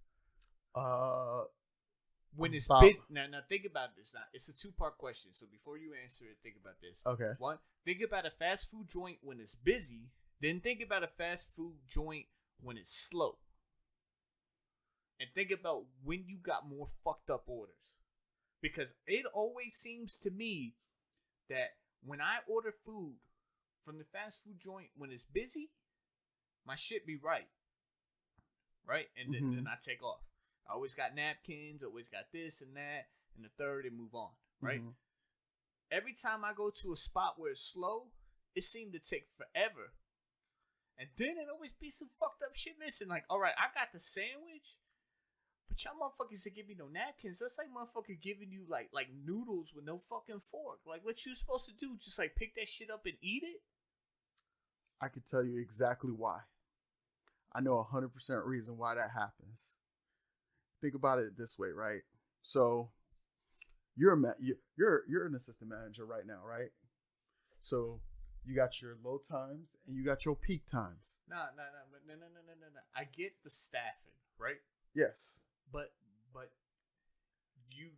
When it's busy. Now think about this. Now it's a 2-part question. So before you answer it, think about this. Okay. 1, think about a fast food joint when it's busy. Then think about a fast food joint when it's slow. And think about when you got more fucked up orders. Because it always seems to me that when I order food from the fast food joint when it's busy, my shit be right. Right? And then I take off. I always got napkins, always got this and that, and the third, and move on. Right? Mm-hmm. Every time I go to a spot where it's slow, it seemed to take forever. And then it always be some fucked up shit missing. Like, all right, I got the sandwich, but y'all motherfuckers didn't give me no napkins. That's like motherfucker giving you like noodles with no fucking fork. Like, what you supposed to do? Just like pick that shit up and eat it? I could tell you exactly why. I know 100% reason why that happens. Think about it this way, right? So you're an assistant manager right now, right? So you got your low times and you got your peak times. No. I get the staffing, right? Yes. But you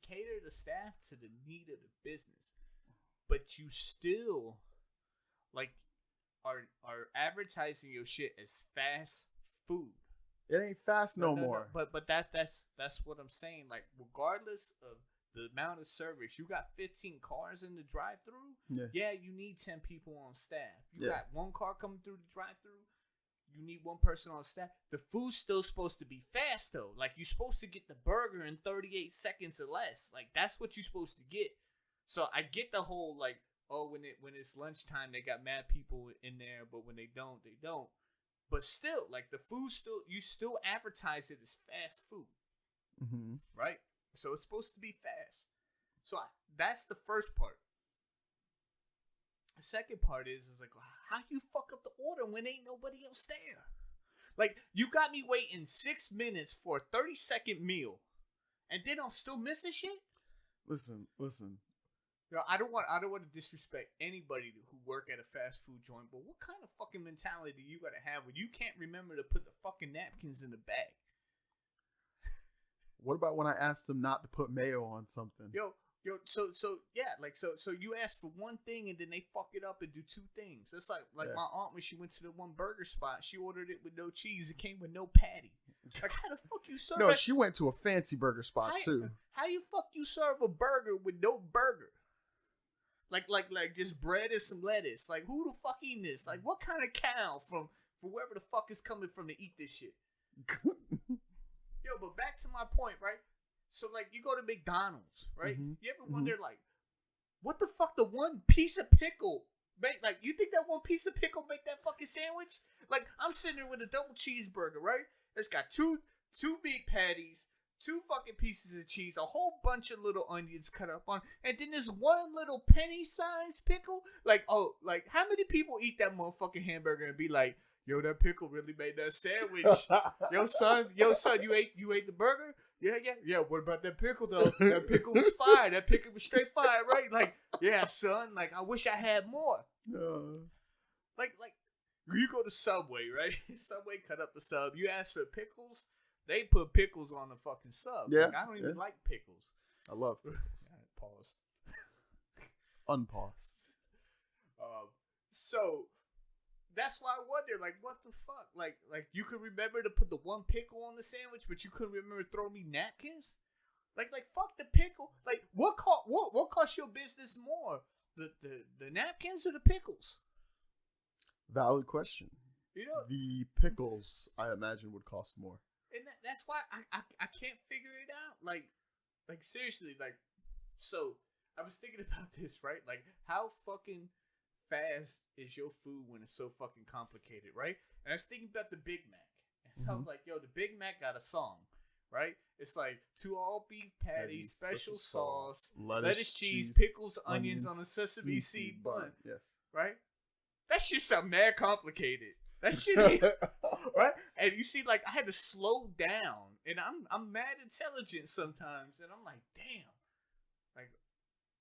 cater the staff to the need of the business, but you still like are advertising your shit as fast food. It ain't fast no more. No. But that's what I'm saying. Like, regardless of the amount of service, you got 15 cars in the drive-through. Yeah, you need 10 people on staff. You got 1 car coming through the drive-through. You need 1 person on staff. The food's still supposed to be fast though. Like, you're supposed to get the burger in 38 seconds or less. Like, that's what you're supposed to get. So I get the whole like, oh, when it's lunchtime, they got mad people in there, but when they don't, they don't. But still, like, the food you still advertise it as fast food. Mm-hmm. Right? So it's supposed to be fast. So that's the first part. The second part is like, how you fuck up the order when ain't nobody else there? Like, you got me waiting 6 minutes for a 30-second meal, and then I'm still missing shit? Listen. You know, I don't want to disrespect anybody who work at a fast food joint, but what kind of fucking mentality you gotta have when you can't remember to put the fucking napkins in the bag? What about when I asked them not to put mayo on something? Yo, so you ask for one thing and then they fuck it up and do two things. That's like my aunt when she went to the one burger spot, she ordered it with no cheese. It came with no patty. Like, how the fuck you serve? No, she went to a fancy burger spot too. How you fuck you serve a burger with no burger? Like just bread and some lettuce. Like, who the fuck eating this? Like, what kind of cow from wherever the fuck is coming from to eat this shit? Yo, but back to my point, right? So, like, you go to McDonald's, right? Mm-hmm. You ever wonder, like, what the fuck the one piece of pickle make? Like, you think that one piece of pickle make that fucking sandwich? Like, I'm sitting there with a double cheeseburger, right? It's got two big patties, 2 fucking pieces of cheese, a whole bunch of little onions cut up on, and then this one little penny-sized pickle. Like, oh, like, how many people eat that motherfucking hamburger and be like, yo, that pickle really made that sandwich. yo, son, you ate the burger? Yeah. What about that pickle though? That pickle was fire. That pickle was straight fire, right? Like, yeah, son. Like, I wish I had more. Like, you go to Subway, right? Subway cut up the sub. You ask for pickles, they put pickles on the fucking sub. Yeah, like, I don't even like pickles. I love pickles. Pause. Unpause. So that's why I wonder, like, what the fuck? Like you could remember to put the one pickle on the sandwich, but you couldn't remember to throw me napkins? Like fuck the pickle. Like, what cost your business more? The napkins or the pickles? Valid question. You know, the pickles, I imagine, would cost more. And that's why I can't figure it out. Like seriously, like, so I was thinking about this, right? Like, how fucking fast is your food when it's so fucking complicated, right? And I was thinking about the Big Mac. And I was like, yo, the Big Mac got a song, right? It's like 2 all beef patties, special sauce, lettuce, cheese, pickles, onions on a sesame seed bun. Yes. Right? That shit sound mad complicated. That shit ain't, right? And you see, like, I had to slow down, and I'm mad intelligent sometimes, and I'm like, damn,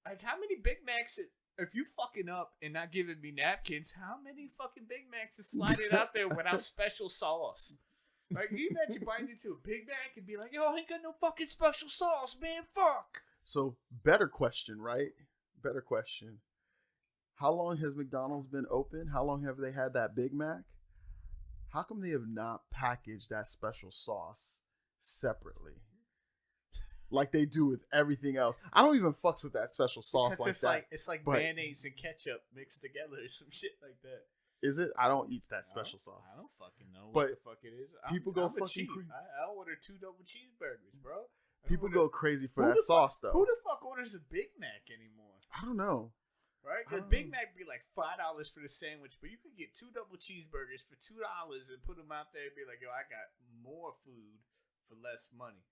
like how many Big Macs? If you fucking up and not giving me napkins, how many fucking Big Macs is sliding out there without special sauce? Like, can you imagine biting into a Big Mac and be like, yo, I ain't got no fucking special sauce, man, fuck. So, better question, right? Better question. How long has McDonald's been open? How long have they had that Big Mac? How come they have not packaged that special sauce separately? Like they do with everything else. I don't even fucks with that special sauce like that. It's like mayonnaise and ketchup mixed together or some shit like that. Is it? I don't eat that special sauce. I don't fucking know what the fuck it is. People go fucking crazy. I order 2 double cheeseburgers, bro. People go crazy for that sauce, though. Who the fuck orders a Big Mac anymore? I don't know. Right? The Big Mac be like $5 for the sandwich, but you could get 2 double cheeseburgers for $2 and put them out there and be like, yo, I got more food for less money.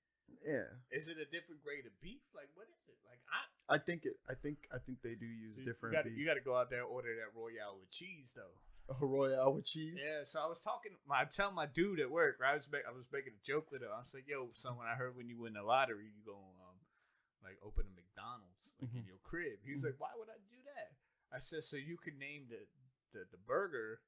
Yeah. Is it a different grade of beef? Like, what is it? Like, I think they do use different beef. You got to go out there and order that Royale with cheese, though. A Royale with cheese? Yeah. So I was telling my dude at work, right? I was making a joke with him. I was like, yo, son, when I heard when you win the lottery, you go like open a McDonald's in your crib. He's like, why would I do that? I said, so you could name the burger.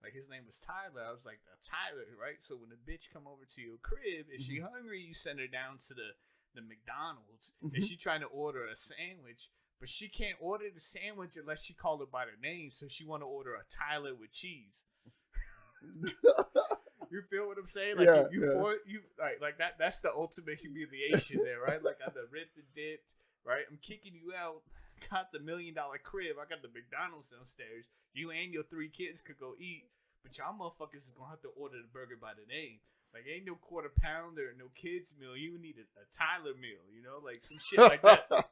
Like, his name was Tyler. I was like, Tyler, right? So when the bitch come over to your crib, is she hungry? You send her down to the McDonald's. And she trying to order a sandwich, but she can't order the sandwich unless she called it by their name. So she want to order a Tyler with cheese. You feel what I'm saying? Like, like that. That's the ultimate humiliation there, right? Like, I done ripped and dipped, right? I'm kicking you out. Got the $1 million crib. I got the McDonald's downstairs. You and your 3 kids could go eat, but y'all motherfuckers is gonna have to order the burger by the name. Like, ain't no quarter pounder, no kids meal. You need a Tyler meal, you know, like some shit like that.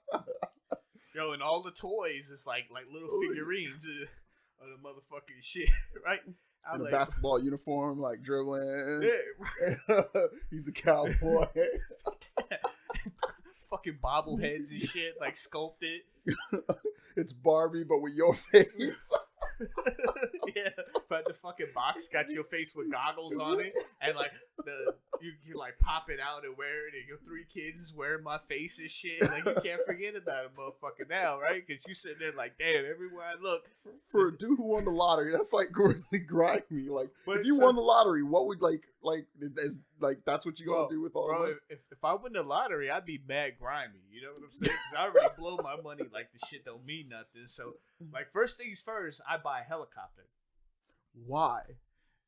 Yo, and all the toys is like little figurines of the motherfucking shit, right? In a basketball uniform, like dribbling. Yeah. He's a cowboy. Fucking bobbleheads and shit, like sculpted. It's Barbie, but with your face. Yeah, but the fucking box got your face with goggles on it, and like you like pop it out and wear it, and your 3 kids wearing my face and shit. Like you can't forget about it, motherfucker, now, right? Because you sitting there like, damn, everywhere I look. For a dude who won the lottery, that's like really grimy. Like, But if you won the lottery, what would like that's what you gonna do with all of it? If I win the lottery, I'd be mad grimy. You know what I'm saying? 'Cause I already blow my money like the shit don't mean nothing. So, like, first things first, I buy a helicopter. Why?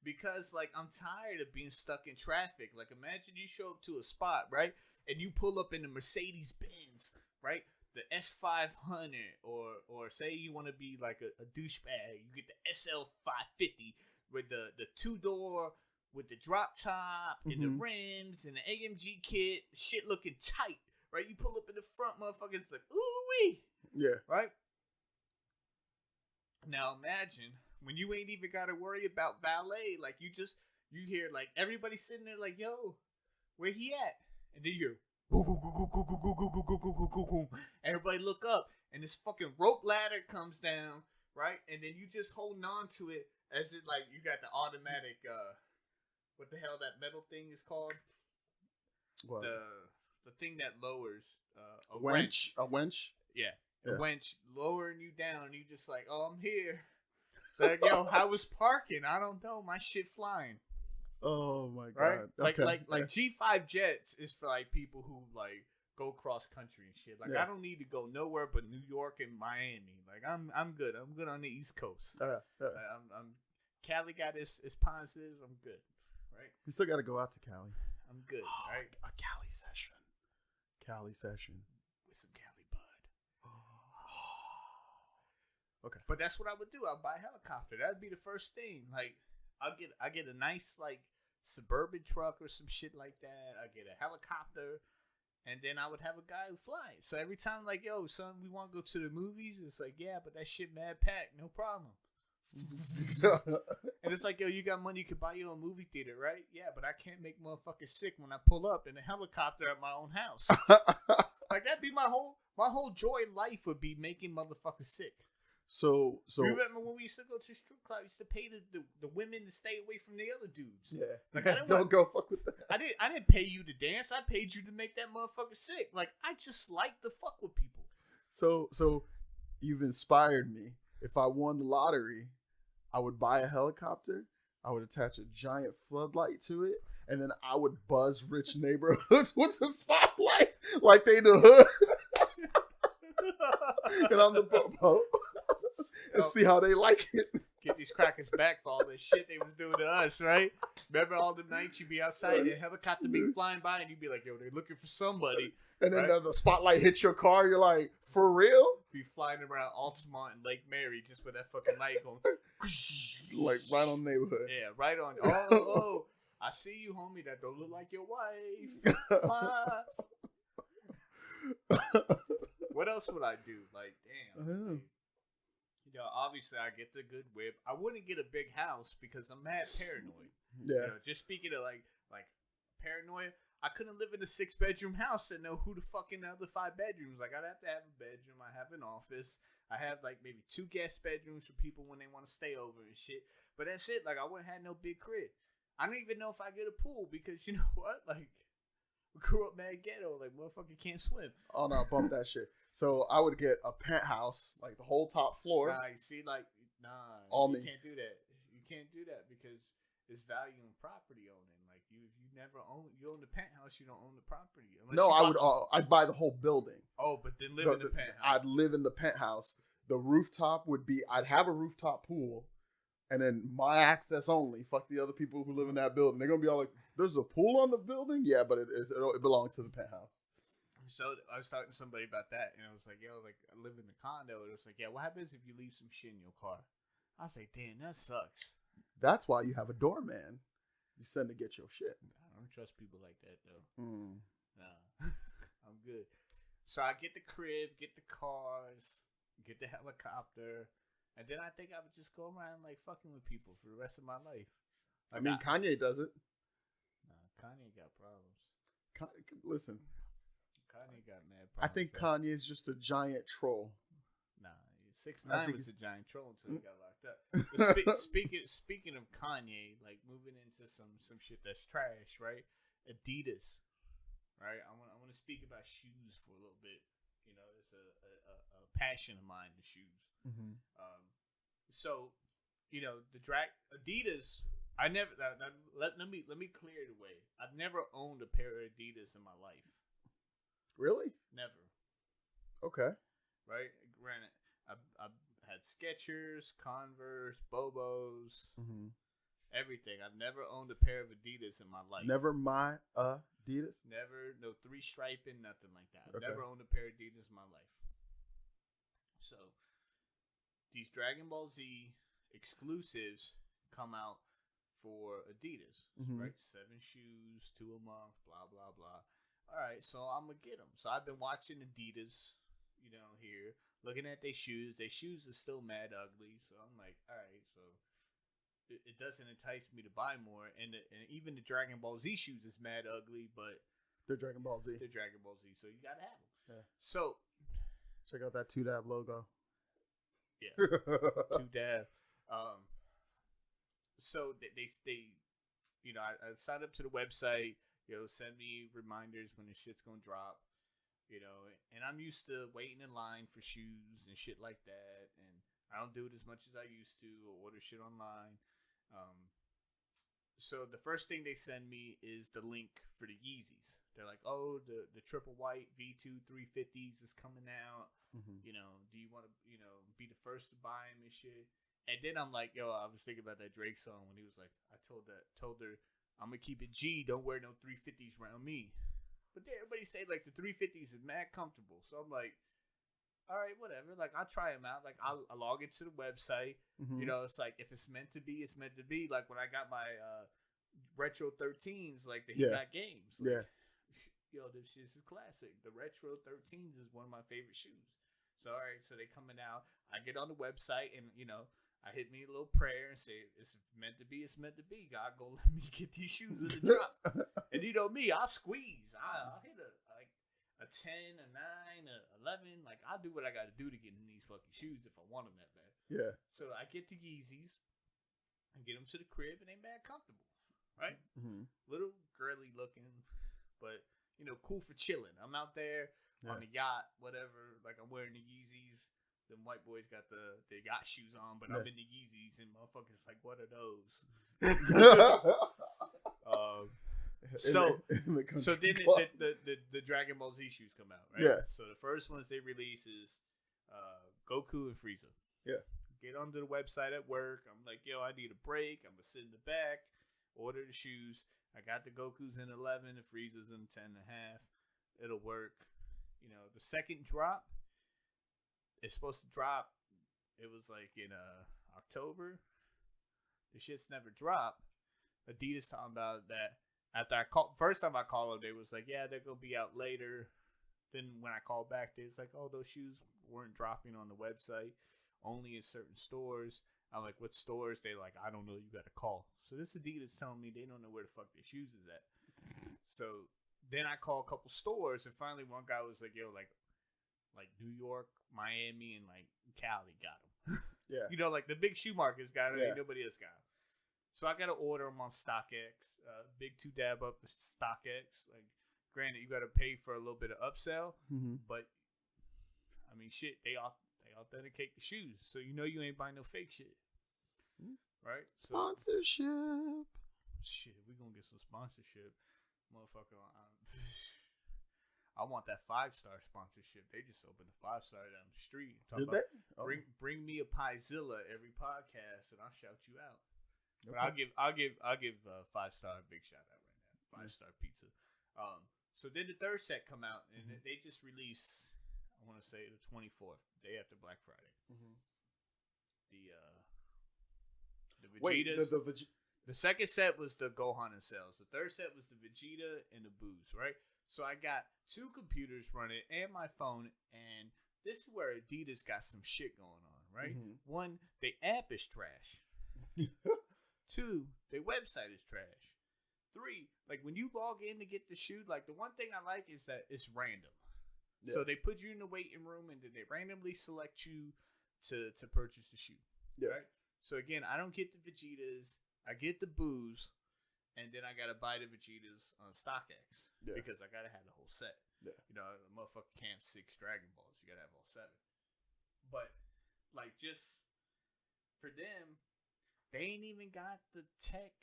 Because, like, I'm tired of being stuck in traffic. Like, imagine you show up to a spot, right? And you pull up in the Mercedes Benz, right? The S500, or say you want to be like a douchebag, you get the SL550 with the 2-door with the drop top and the rims and the AMG kit, shit looking tight, right? You pull up in the front, motherfuckers like, ooh wee, yeah, right? Now imagine when you ain't even got to worry about valet, like you hear like everybody sitting there like, yo, where he at? And then you're everybody look up, and this fucking rope ladder comes down, right? And then you just holding on to it as it like you got the automatic what the hell that metal thing is called? What? The thing that lowers a winch. A winch? Yeah. A winch lowering you down, and you just like, oh, I'm here. Like, yo, I was parking. I don't know. My shit flying. Oh my god! Right? Okay. Like G5 jets is for like people who like go cross country and shit. Like I don't need to go nowhere but New York and Miami. Like I'm good. I'm good on the East Coast. I'm Cali got its positives. I'm good. Right? You still got to go out to Cali. I'm good. Right? A Cali session. Cali session with some Cali bud. Okay. But that's what I would do. I'd buy a helicopter. That'd be the first thing. Like I get a nice like Suburban truck or some shit like that. I get a helicopter, and then I would have a guy who flies. So every time like, yo, son, we want to go to the movies. It's like, yeah, but that shit mad packed. No problem. And it's like, yo, you got money, you could buy your own movie theater, right? Yeah, but I can't make motherfuckers sick when I pull up in a helicopter at my own house. Like that'd be my whole joy in life would be making motherfuckers sick. So you remember when we used to go to strip club? We used to pay the women to stay away from the other dudes. Yeah, like I don't go fuck with that. I didn't pay you to dance. I paid you to make that motherfucker sick. Like I just like to fuck with people. So you've inspired me. If I won the lottery, I would buy a helicopter. I would attach a giant floodlight to it, and then I would buzz rich neighborhoods with the spotlight like they the hood. And I'm the popo. And see how they like it. Get these crackers back for all this shit they was doing to us, right? Remember all the nights you'd be outside and a helicopter be flying by and you'd be like, yo, they're looking for somebody. And then the spotlight hits your car, you're like, for real? Be flying around Altamont and Lake Mary just with that fucking light going. Like right on the neighborhood. Yeah, right on. Oh, I see you, homie. That don't look like your wife. What else would I do? Like, damn. You know, obviously I get the good whip. I wouldn't get a big house because I'm mad paranoid. Yeah. You know, just speaking of like paranoia, I couldn't live in a 6-bedroom house and know who the fucking other 5 bedrooms. Like I'd have to have a bedroom. I have an office. I have like maybe 2 guest bedrooms for people when they want to stay over and shit. But that's it. Like I wouldn't have no big crib. I don't even know if I get a pool because you know what? Like we grew up mad ghetto. Like motherfucker can't swim. Oh no, bump that shit. So I would get a penthouse, like the whole top floor. Nah, you see, like, all you me. Can't do that. You can't do that because it's value in property owning. Like you never own. You own the penthouse. You don't own the property. No, I'd buy the whole building. Oh, but then live in the penthouse. I'd live in the penthouse. The rooftop would be. I'd have a rooftop pool, and then my access only. Fuck the other people who live in that building. They're gonna be all like, "There's a pool on the building." Yeah, but it belongs to the penthouse. So I was talking to somebody about that, and I was like, yo, like, I live in a condo. And it was like, yeah, what happens if you leave some shit in your car? I was like, damn, that sucks. That's why you have a doorman. You send to get your shit. I don't trust people like that, though. Nah, I'm good. So I get the crib, get the cars, get the helicopter, and then I think I would just go around, like, fucking with people for the rest of my life. Like, I mean, Kanye does it. Nah, Kanye got problems. Listen. Kanye got mad problems. I think Kanye is just a giant troll. Nah, 6ix9ine was a giant troll until he got locked up. But speaking of Kanye, like moving into some shit that's trash, right? Adidas, right? I want to speak about shoes for a little bit. You know, it's a passion of mine, the shoes. Mm-hmm. So, you know, Adidas. I never. Let me clear the way. I've never owned a pair of Adidas in my life. Really? Never. Okay. Right. Granted, I've had Skechers, Converse, Bobos, everything. I've never owned a pair of Adidas in my life. Never my Adidas. Never. No 3-striping, nothing like that. I've Okay. never owned a pair of Adidas in my life. So these Dragon Ball Z exclusives come out for Adidas, right? 7 shoes, 2 a month, blah, blah, blah. All right, so I'm going to get them. So I've been watching Adidas, you know, here, looking at their shoes. Their shoes are still mad ugly. So I'm like, all right, so it doesn't entice me to buy more. And even the Dragon Ball Z shoes is mad ugly, but they're Dragon Ball Z. They're Dragon Ball Z, so you got to have them. Yeah. So check out that 2Dab logo. Yeah, 2Dab. So they you know, I signed up to the website, you know, send me reminders when the shit's gonna drop, you know, and I'm used to waiting in line for shoes and shit like that, and I don't do it as much as I used to, or order shit online. So the first thing they send me is the link for the Yeezys. They're like, oh, the triple white V2 350s is coming out. You know, do you want to, you know, be the first to buy them and shit? And then I'm like, yo, I was thinking about that Drake song when he was like, I told her, I'm gonna keep it G, don't wear no 350s around me. But then everybody say like the 350s is mad comfortable, so I'm like, all right, whatever. Like I'll try them out. Like I'll log into the website. You know, it's like if it's meant to be, it's meant to be. Like when I got my retro 13s, like he got games. Like, yo, this shit is classic. The retro 13s is one of my favorite shoes. So all right, so they coming out. I get on the website and you know, I hit me a little prayer and say, it's meant to be, it's meant to be. God, go let me get these shoes in the drop. And you know me, I'll squeeze. I'll hit a 10, a 9, a 11. Like, I'll do what I got to do to get in these fucking shoes if I want them that bad. Yeah. So I get the Yeezys and get them to the crib and they mad comfortable, right? Little girly looking, but, you know, cool for chilling. I'm out there on the yacht, whatever. Like, I'm wearing the Yeezys. Them white boys got the yacht shoes on, but I'm in the Yeezys, and motherfuckers like, what are those? So then the Dragon Ball Z shoes come out, right? Yeah. So the first ones they release is Goku and Frieza. Yeah. Get onto the website at work. I'm like, yo, I need a break. I'm gonna sit in the back, order the shoes. I got the Gokus in 11, the Frieza's in 10.5. It'll work. You know, the second drop. It's supposed to drop. It was like in October. The shit's never dropped. Adidas talking about that. After I called, first time I called them, they was like, yeah, they're gonna be out later. Then when I called back, they was like, oh, those shoes weren't dropping on the website, only in certain stores. I'm like, what stores? They like, I don't know. You got to call. So this Adidas telling me they don't know where the fuck their shoes is at. So then I call a couple stores, and finally one guy was like, yo, like New York, Miami, and like Cali got them. Yeah. You know, like the big shoe markets got them. Ain't nobody else got them. So I got to order them on StockX. Big 2Dab up to StockX. Like, granted, you got to pay for a little bit of upsell, but I mean, shit, they authenticate the shoes, so you know you ain't buying no fake shit, right? So, sponsorship. Shit, we gonna get some sponsorship, motherfucker. I want that 5-star sponsorship. They just opened a 5-star down the street. Did they? Oh. Bring me a Piezilla every podcast, and I'll shout you out. Okay. But I'll give 5-star a big shout out right now. 5-star pizza. So then the third set come out, and they just release. I want to say the 24th, day after Black Friday. The Vegetas. Wait, the second set was the Gohan and Cells. The third set was the Vegeta and the Boos, right? So I got 2 computers running and my phone, and this is where Adidas got some shit going on, right? 1, their app is trash. 2, their website is trash. 3, like when you log in to get the shoe, like the one thing I like is that it's random. Yeah. So they put you in the waiting room and then they randomly select you to purchase the shoe. Yeah. Right? So again, I don't get the Vegetas. I get the booze, and then I gotta buy the Vegetas on StockX because I gotta have the whole set. Yeah. You know, a motherfucker can't have 6 Dragon Balls. You gotta have all 7. But like, just for them, they ain't even got the tech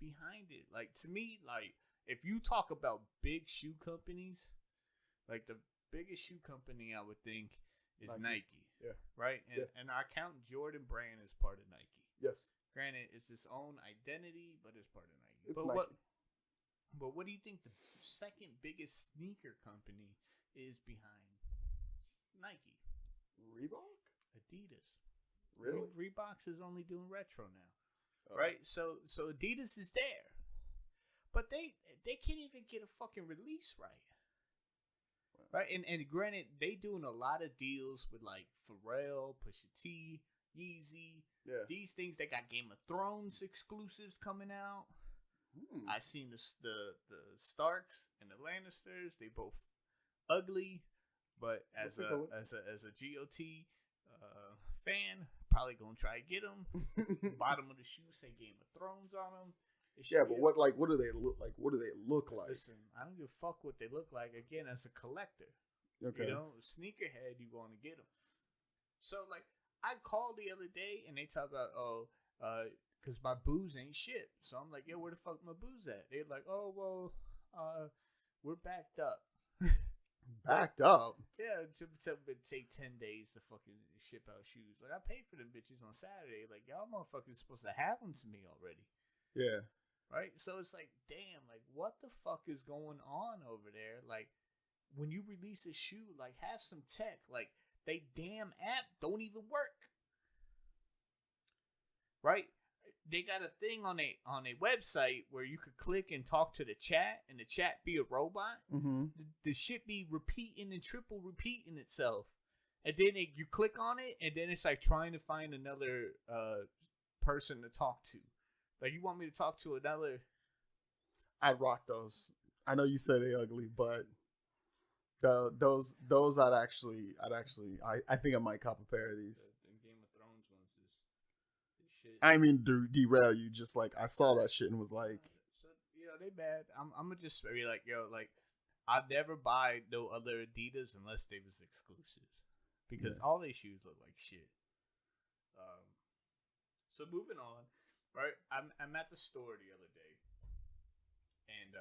behind it. Like, to me, like, if you talk about big shoe companies, like the biggest shoe company I would think is Nike. Yeah. Right? And I count Jordan brand as part of Nike. Yes. Granted, it's its own identity, but it's part of Nike. It's Nike. But what do you think the second biggest sneaker company is behind Nike? Reebok? Adidas. Really? Reebok is only doing retro now. Right? So Adidas is there. But they can't even get a fucking release right. Right? And granted, they doing a lot of deals with like Pharrell, Pusha T, Yeezy. Yeah. These things, they got Game of Thrones exclusives coming out. I seen the Starks and the Lannisters. They both ugly, but as a GOT fan, probably gonna try to get them. Bottom of the shoe say Game of Thrones on them. Yeah, but what do they look like? What do they look like? Listen, I don't give a fuck what they look like. Again, as a collector, okay, you know, sneakerhead, you want to get them. So like, I called the other day and they talk about because my booze ain't shit. So I'm like, yo, where the fuck my booze at? They're like, oh well, we're backed up. Backed up? Yeah, it take 10 days to fucking ship out shoes. Like, I paid for them bitches on Saturday. Like, y'all motherfuckers supposed to have them to me already. Yeah. Right? So it's like, damn, like, what the fuck is going on over there? Like, when you release a shoe, like, have some tech. Like, they damn app don't even work. Right? They got a thing on a website where you could click and talk to the chat, and the chat be a robot. Mm-hmm. The shit be repeating and triple repeating itself, and then you click on it, and then it's like trying to find another person to talk to. Like, you want me to talk to another? I'd rock those. I know you say they ugly, but those I think I might cop a pair of these. I mean, derail you. Just like I saw that shit and was like, so, you know, they bad. I'm gonna just be like, yo, like, I'd never buy no other Adidas unless they was exclusives, because all these shoes look like shit. So moving on, right? I'm at the store the other day, and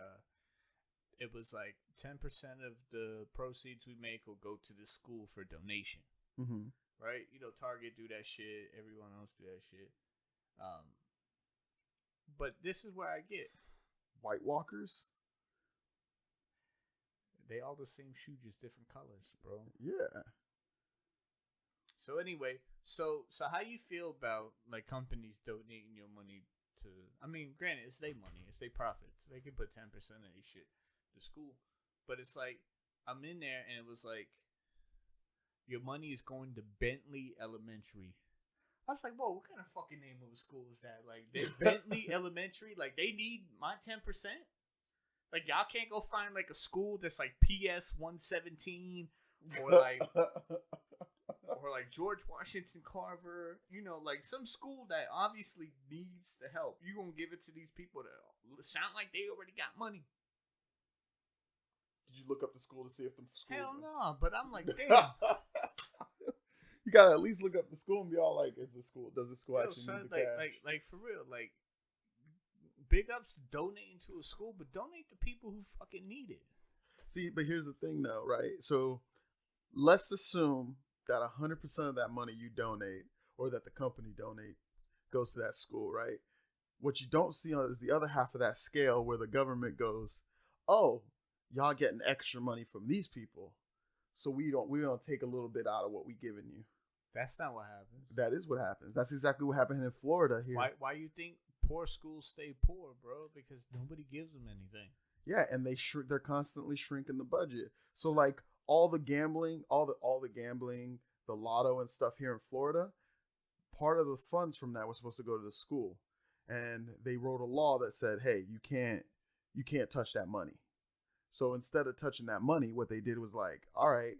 it was like 10% of the proceeds we make will go to the school for donation. Mm-hmm. Right? You know, Target do that shit. Everyone else do that shit. But this is where I get White Walkers. They all the same shoe, just different colors, bro. Yeah. So anyway, so how you feel about like companies donating your money to? I mean, granted, it's their money, it's their profits. They can put 10% of their shit to school, but it's like I'm in there and it was like, your money is going to Bentley Elementary. I was like, whoa, what kind of fucking name of a school is that? Like, Bentley Elementary? Like, they need my 10%? Like, y'all can't go find, like, a school that's, like, PS 117 or, like, George Washington Carver. You know, like, some school that obviously needs the help. You gonna give it to these people that sound like they already got money. Did you look up the school to see if the school... Hell no, but I'm like, damn. You gotta at least look up the school and be all like, does the school actually need the cash? Like for real, like, big ups to donating to a school, but donate to people who fucking need it. See, but here's the thing though, right? So let's assume that 100% of that money you donate or that the company donates goes to that school, right? What you don't see is the other half of that scale where the government goes, oh, y'all getting extra money from these people, so we don't take a little bit out of what we giving you. That's not what happens. That is what happens. That's exactly what happened in Florida here. Why you think poor schools stay poor, bro? Because nobody gives them anything. Yeah, and they're constantly shrinking the budget. So like all the gambling, the lotto and stuff here in Florida, part of the funds from that was supposed to go to the school. And they wrote a law that said, hey, you can't touch that money. So instead of touching that money, what they did was like, all right,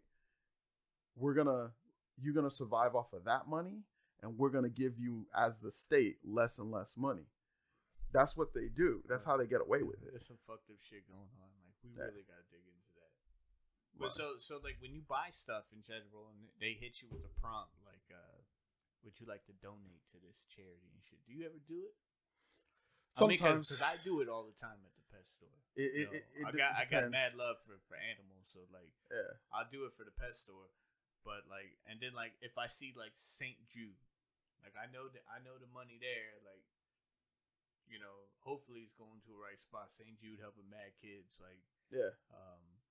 we're gonna you're going to survive off of that money, and we're going to give you, as the state, less and less money. That's what they do. That's how they get away with it. There's some fucked up shit going on. Like, we really got to dig into that. But so like, when you buy stuff in general and they hit you with a prompt, like, would you like to donate to this charity and shit? Do you ever do it? Sometimes. Because I do it all the time at the pet store. I got mad love for animals, so like, I'll do it for the pet store. But like, and then like, if I see like St. Jude, like I know the money there, like, you know, hopefully it's going to a right spot. St. Jude helping mad kids, like,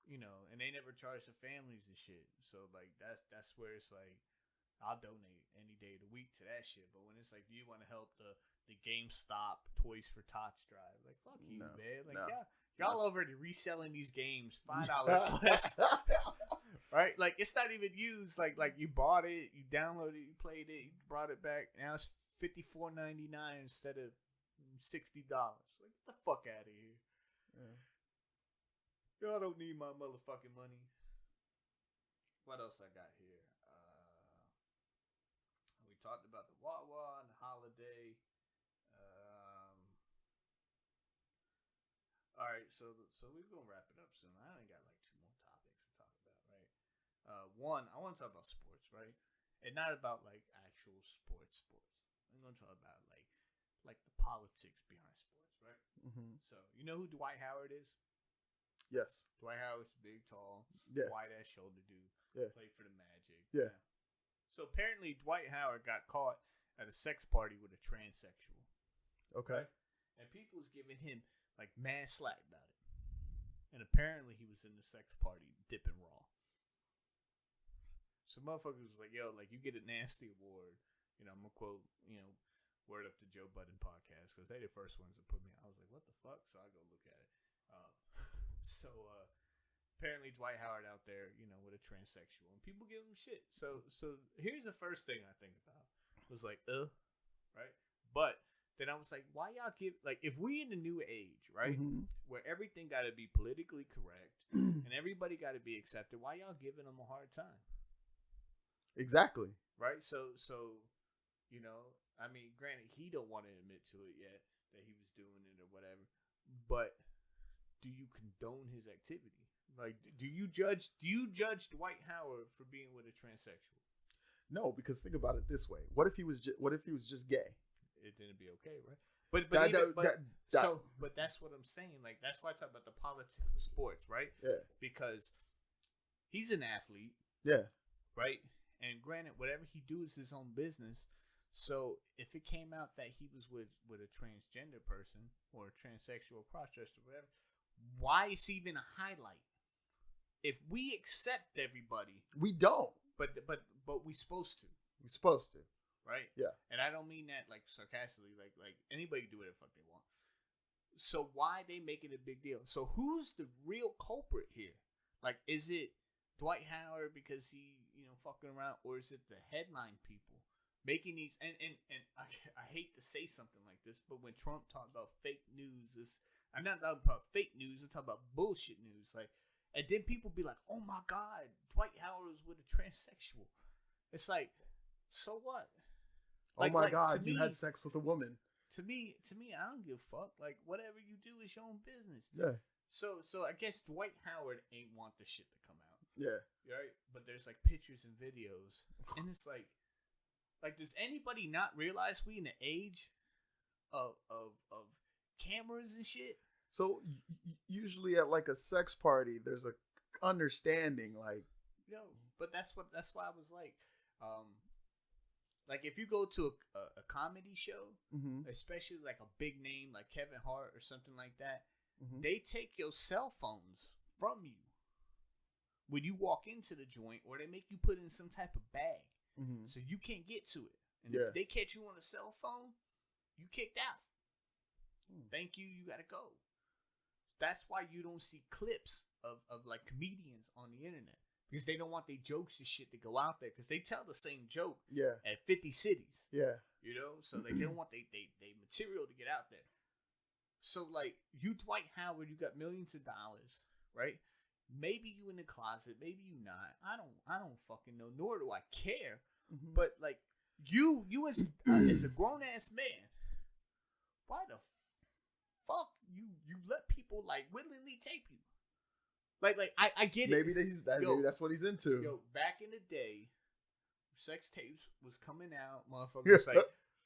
you know, and they never charge the families and shit. So like, that's where it's like, I'll donate any day of the week to that shit. But when it's like, do you want to help the GameStop Toys for Tots drive? Like, fuck you, man. Like, y'all already reselling these games $5 less. Right? Like, it's not even used. Like you bought it, you downloaded it, you played it, you brought it back. Now it's $54.99 instead of $60. Like, get the fuck out of here. Yeah. Y'all don't need my motherfucking money. What else I got here? We talked about the Wawa and the holiday. All right, so we're gonna wrap it up soon. I only got like 2 more topics to talk about, right? One, I want to talk about sports, right? And not about like actual sports. I'm gonna talk about like the politics behind sports, right? Mm-hmm. So you know who Dwight Howard is? Yes. Dwight Howard's big, tall, white ass shoulder dude. Yeah. Played for the Magic. Yeah. So apparently Dwight Howard got caught at a sex party with a transsexual. Okay. Right? And people was giving him like mad slack about it. And apparently he was in the sex party dipping raw. So motherfuckers was like, yo, like, you get a nasty award. You know, I'm gonna quote, you know, word up to Joe Budden podcast, because they the first ones that put me. I was like, what the fuck? So I go look at it. So apparently Dwight Howard out there, you know, with a transsexual, and people give him shit. So here's the first thing I think about. Was like, right? But then I was like, why y'all give, like, if we in the new age, right, where everything got to be politically correct and everybody got to be accepted, why y'all giving them a hard time? Exactly. Right? So you know, I mean, granted, he don't want to admit to it yet that he was doing it or whatever, but do you condone his activity? Like, do you judge Dwight Howard for being with a transsexual? No, because think about it this way: what if he was just gay? It didn't be okay, right? But that's what I'm saying. Like, that's why I talk about the politics of sports, right? Yeah. Because he's an athlete. Yeah. Right. And granted, whatever he do is his own business. So if it came out that he was with a transgender person or a transsexual, cross-dresser, or whatever, why is he even a highlight? If we accept everybody, we don't. But we supposed to. We're supposed to. Right? Yeah. And I don't mean that like sarcastically, like anybody can do whatever the fuck they want. So why they making a big deal? So who's the real culprit here? Like, is it Dwight Howard because he, you know, fucking around, or is it the headline people making these? And I hate to say something like this, but when Trump talked about fake news, I'm not talking about fake news. I'm talking about bullshit news. Like, and then people be like, "Oh my God, Dwight Howard was with a transsexual." It's like, so what? Like, oh my God, you had sex with a woman. To me, I don't give a fuck. Like, whatever you do is your own business. Yeah. So I guess Dwight Howard ain't want the shit to come out. Yeah. Right? But there's like pictures and videos. And it's like does anybody not realize we in the age of cameras and shit? So usually at like a sex party, there's a understanding, like, but that's why I was like if you go to a comedy show, especially like a big name like Kevin Hart or something like that, they take your cell phones from you when you walk into the joint, or they make you put in some type of bag so you can't get to it. And if they catch you on a cell phone, you kicked out. Thank you, you gotta go. That's why you don't see clips of like comedians on the internet, because they don't want their jokes and shit to go out there, because they tell the same joke at 50 cities. Yeah. You know, so they don't want they material to get out there. So like, you Dwight Howard, you got millions of dollars, right? Maybe you in the closet, maybe you not. I don't fucking know. Nor do I care. Mm-hmm. But like you as a grown ass man, why the fuck you let people like willingly tape you? Like I get it. Maybe maybe that's what he's into. Yo, back in the day, sex tapes was coming out. Motherfuckers like,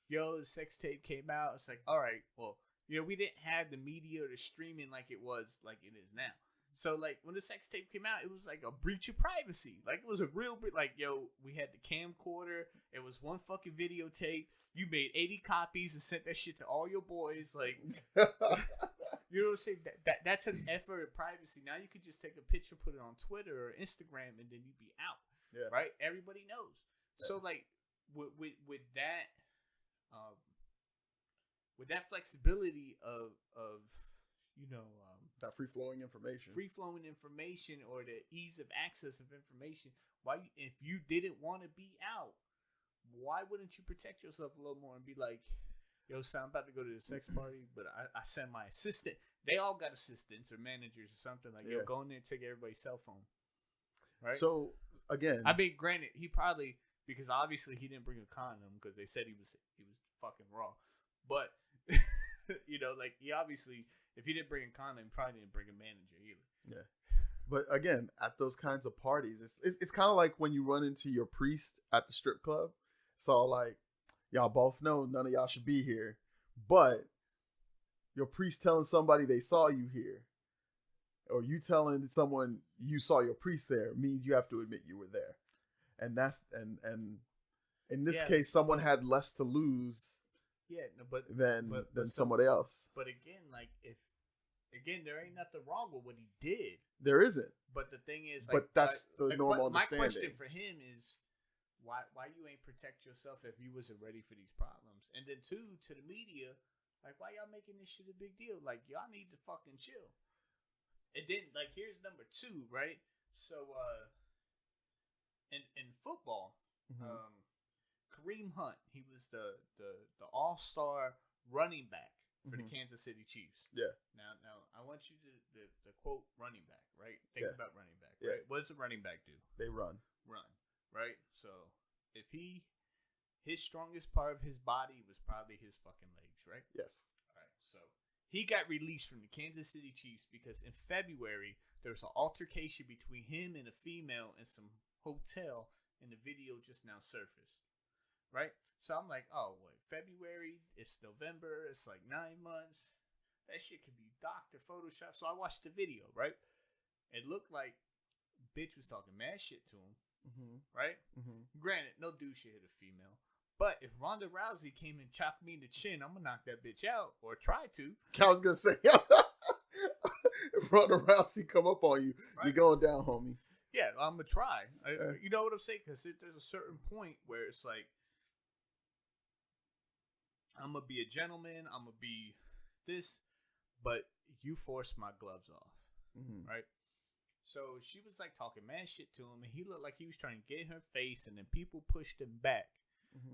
yo, the sex tape came out. It's like, all right, well, we didn't have the media or the streaming like it was, like it is now. So, like, when the sex tape came out, it was like a breach of privacy. Like, it was a real bit, like, yo, we had the camcorder. It was one fucking videotape. You made 80 copies and sent that shit to all your boys. Like, you know what I'm saying? That's an effort of privacy. Now you could just take a picture, put it on Twitter or Instagram, and then you'd be out. Yeah. Right? Everybody knows. Yeah. So, like, with that, with that flexibility of that free flowing information, or the ease of access of information, if you didn't want to be out, why wouldn't you protect yourself a little more and be like, yo, son, I'm about to go to the sex party, but I send my assistant. They all got assistants or managers or something, like, yo, go in there and take everybody's cell phone. Right? So again, I mean, granted, he probably, because obviously he didn't bring a condom because they said he was fucking raw, but like, he obviously, if he didn't bring a condom, he probably didn't bring a manager either. Yeah. But again, at those kinds of parties, it's kind of like when you run into your priest at the strip club. So like, y'all both know none of y'all should be here, but your priest telling somebody they saw you here, or you telling someone you saw your priest there, means you have to admit you were there. And that's and in this case, someone had less to lose. Yeah, no, but than somebody else. But again, like, there ain't nothing wrong with what he did. There isn't. But the thing is, like, but that's the normal understanding. My question for him is, why you ain't protect yourself if you wasn't ready for these problems? And then two, to the media, like, why y'all making this shit a big deal? Like, y'all need to fucking chill. And then, like, here's number two, right? So, in football, Kareem Hunt, he was the all-star running back for the Kansas City Chiefs. Yeah. Now I want you to quote running back, right? Think about running back, right? What does a running back do? They run, right? So if his strongest part of his body was probably his fucking legs, right? Yes. All right. So he got released from the Kansas City Chiefs because in February there was an altercation between him and a female in some hotel, and the video just now surfaced. Right? So I'm like, oh, wait, February, it's November, it's like 9 months. That shit could be doctor Photoshop. So I watched the video, right? It looked like bitch was talking mad shit to him, right? Granted, no dude should hit a female. But if Ronda Rousey came and chopped me in the chin, I'm going to knock that bitch out, or try to. I was going to say, if Ronda Rousey come up on you, you're going down, homie. Yeah, I'm going to try. You know what I'm saying? Because there's a certain point where it's like, I'm going to be a gentleman, I'm going to be this, but you forced my gloves off, right? So she was like talking mad shit to him, and he looked like he was trying to get in her face, and then people pushed him back.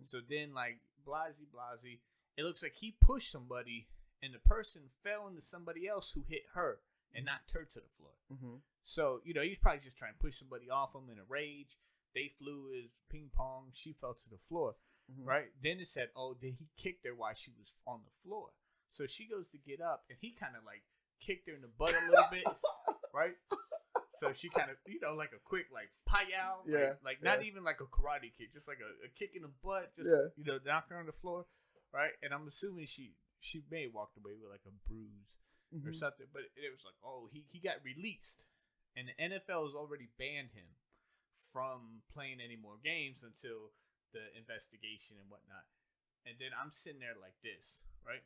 So then, like, blasey, it looks like he pushed somebody, and the person fell into somebody else who hit her and knocked her to the floor. So, he's probably just trying to push somebody off him in a rage. They flew his ping pong. She fell to the floor. Right? Then it said, oh, then he kicked her while she was on the floor. So she goes to get up, and he kind of like kicked her in the butt a little bit, right? So she kind of, like a quick like pow, like not even like a karate kick, just like a kick in the butt, just knock her on the floor, right? And I'm assuming she may have walked away with like a bruise or something, but it was like, oh, he got released, and the NFL has already banned him from playing any more games until the investigation and whatnot. And then I'm sitting there like this, right?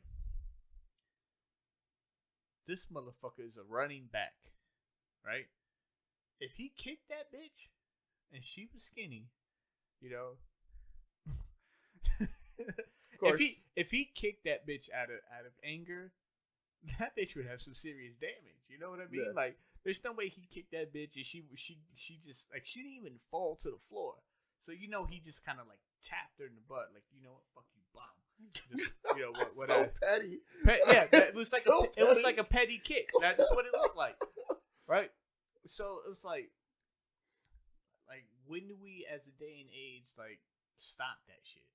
This motherfucker is a running back, right? If he kicked that bitch and she was skinny, if he kicked that bitch out of anger, that bitch would have some serious damage. You know what I mean? Yeah. Like, there's no way he kicked that bitch and she just like, she didn't even fall to the floor. So he just kind of like tapped her in the butt, like, fuck you, bomb. Just, what so petty. It was like it was like a petty kick. That's what it looked like, right? So it's like when do we, as a day and age, like stop that shit?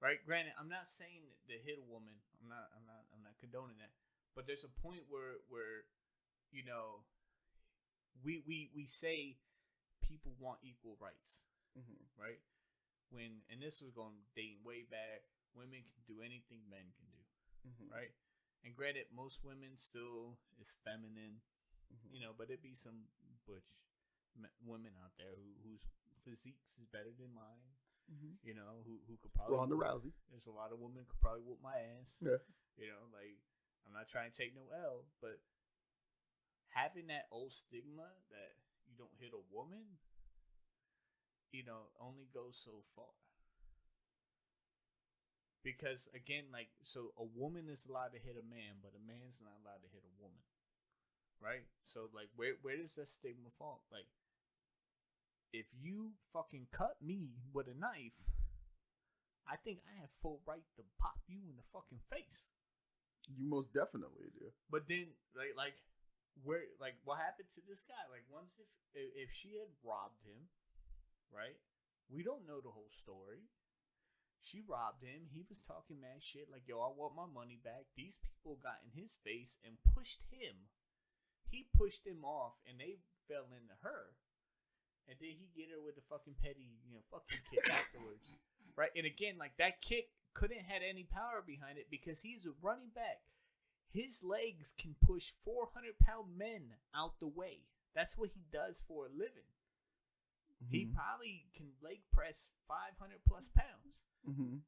Right? Granted, I'm not saying to hit a woman. I'm not condoning that. But there's a point where you know, we say people want equal rights, right? And this was going dating way back. Women can do anything men can do, right? And granted, most women still is feminine, you know, but it be some butch women out there whose physiques is better than mine. You know, who could probably Ronda Rousey. There's a lot of women who could probably whoop my ass. Yeah. You know, like, I'm not trying to take no L, but having that old stigma that you don't hit a woman, you know, only goes so far. Because again, like, so a woman is allowed to hit a man, but a man's not allowed to hit a woman. Right? So like, where does that stigma fall? Like, if you fucking cut me with a knife, I think I have full right to pop you in the fucking face. You most definitely do. But then, like, where, like, what happened to this guy? Like, once if she had robbed him, right? We don't know the whole story. She robbed him. He was talking mad shit, like, yo, I want my money back. These people got in his face and pushed him. He pushed him off, and they fell into her. And then he get her with the fucking petty, you know, fucking kick afterwards. Right? And again, like, that kick couldn't have any power behind it because he's a running back. His legs can push 400-pound men out the way. That's what he does for a living. He probably can leg press 500-plus pounds.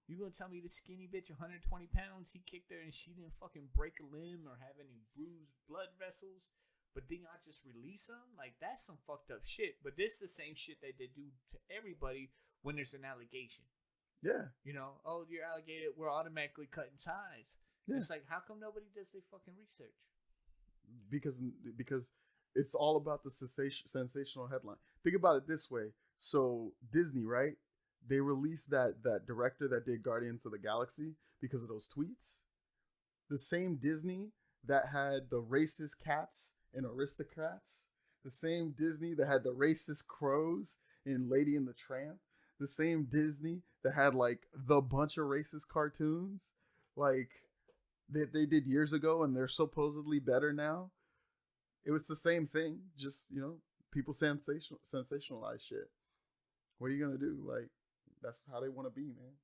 You gonna tell me this skinny bitch, 120 pounds, he kicked her and she didn't fucking break a limb or have any bruised blood vessels? But then I just release them? Like, that's some fucked up shit. But this is the same shit that they do to everybody when there's an allegation. Yeah. You know, oh, you're alligated, we're automatically cutting ties. Yeah. It's like, how come nobody does their fucking research? Because it's all about the sensational headline. Think about it this way. So Disney, right? They released that director that did Guardians of the Galaxy because of those tweets. The same Disney that had the racist cats and Aristocrats, the same Disney that had the racist crows in Lady and the Tramp, the same Disney that had like the bunch of racist cartoons like they did years ago, and they're supposedly better now. It was the same thing, just, you know, people sensationalize shit. What are you gonna do? Like, that's how they want to be, man.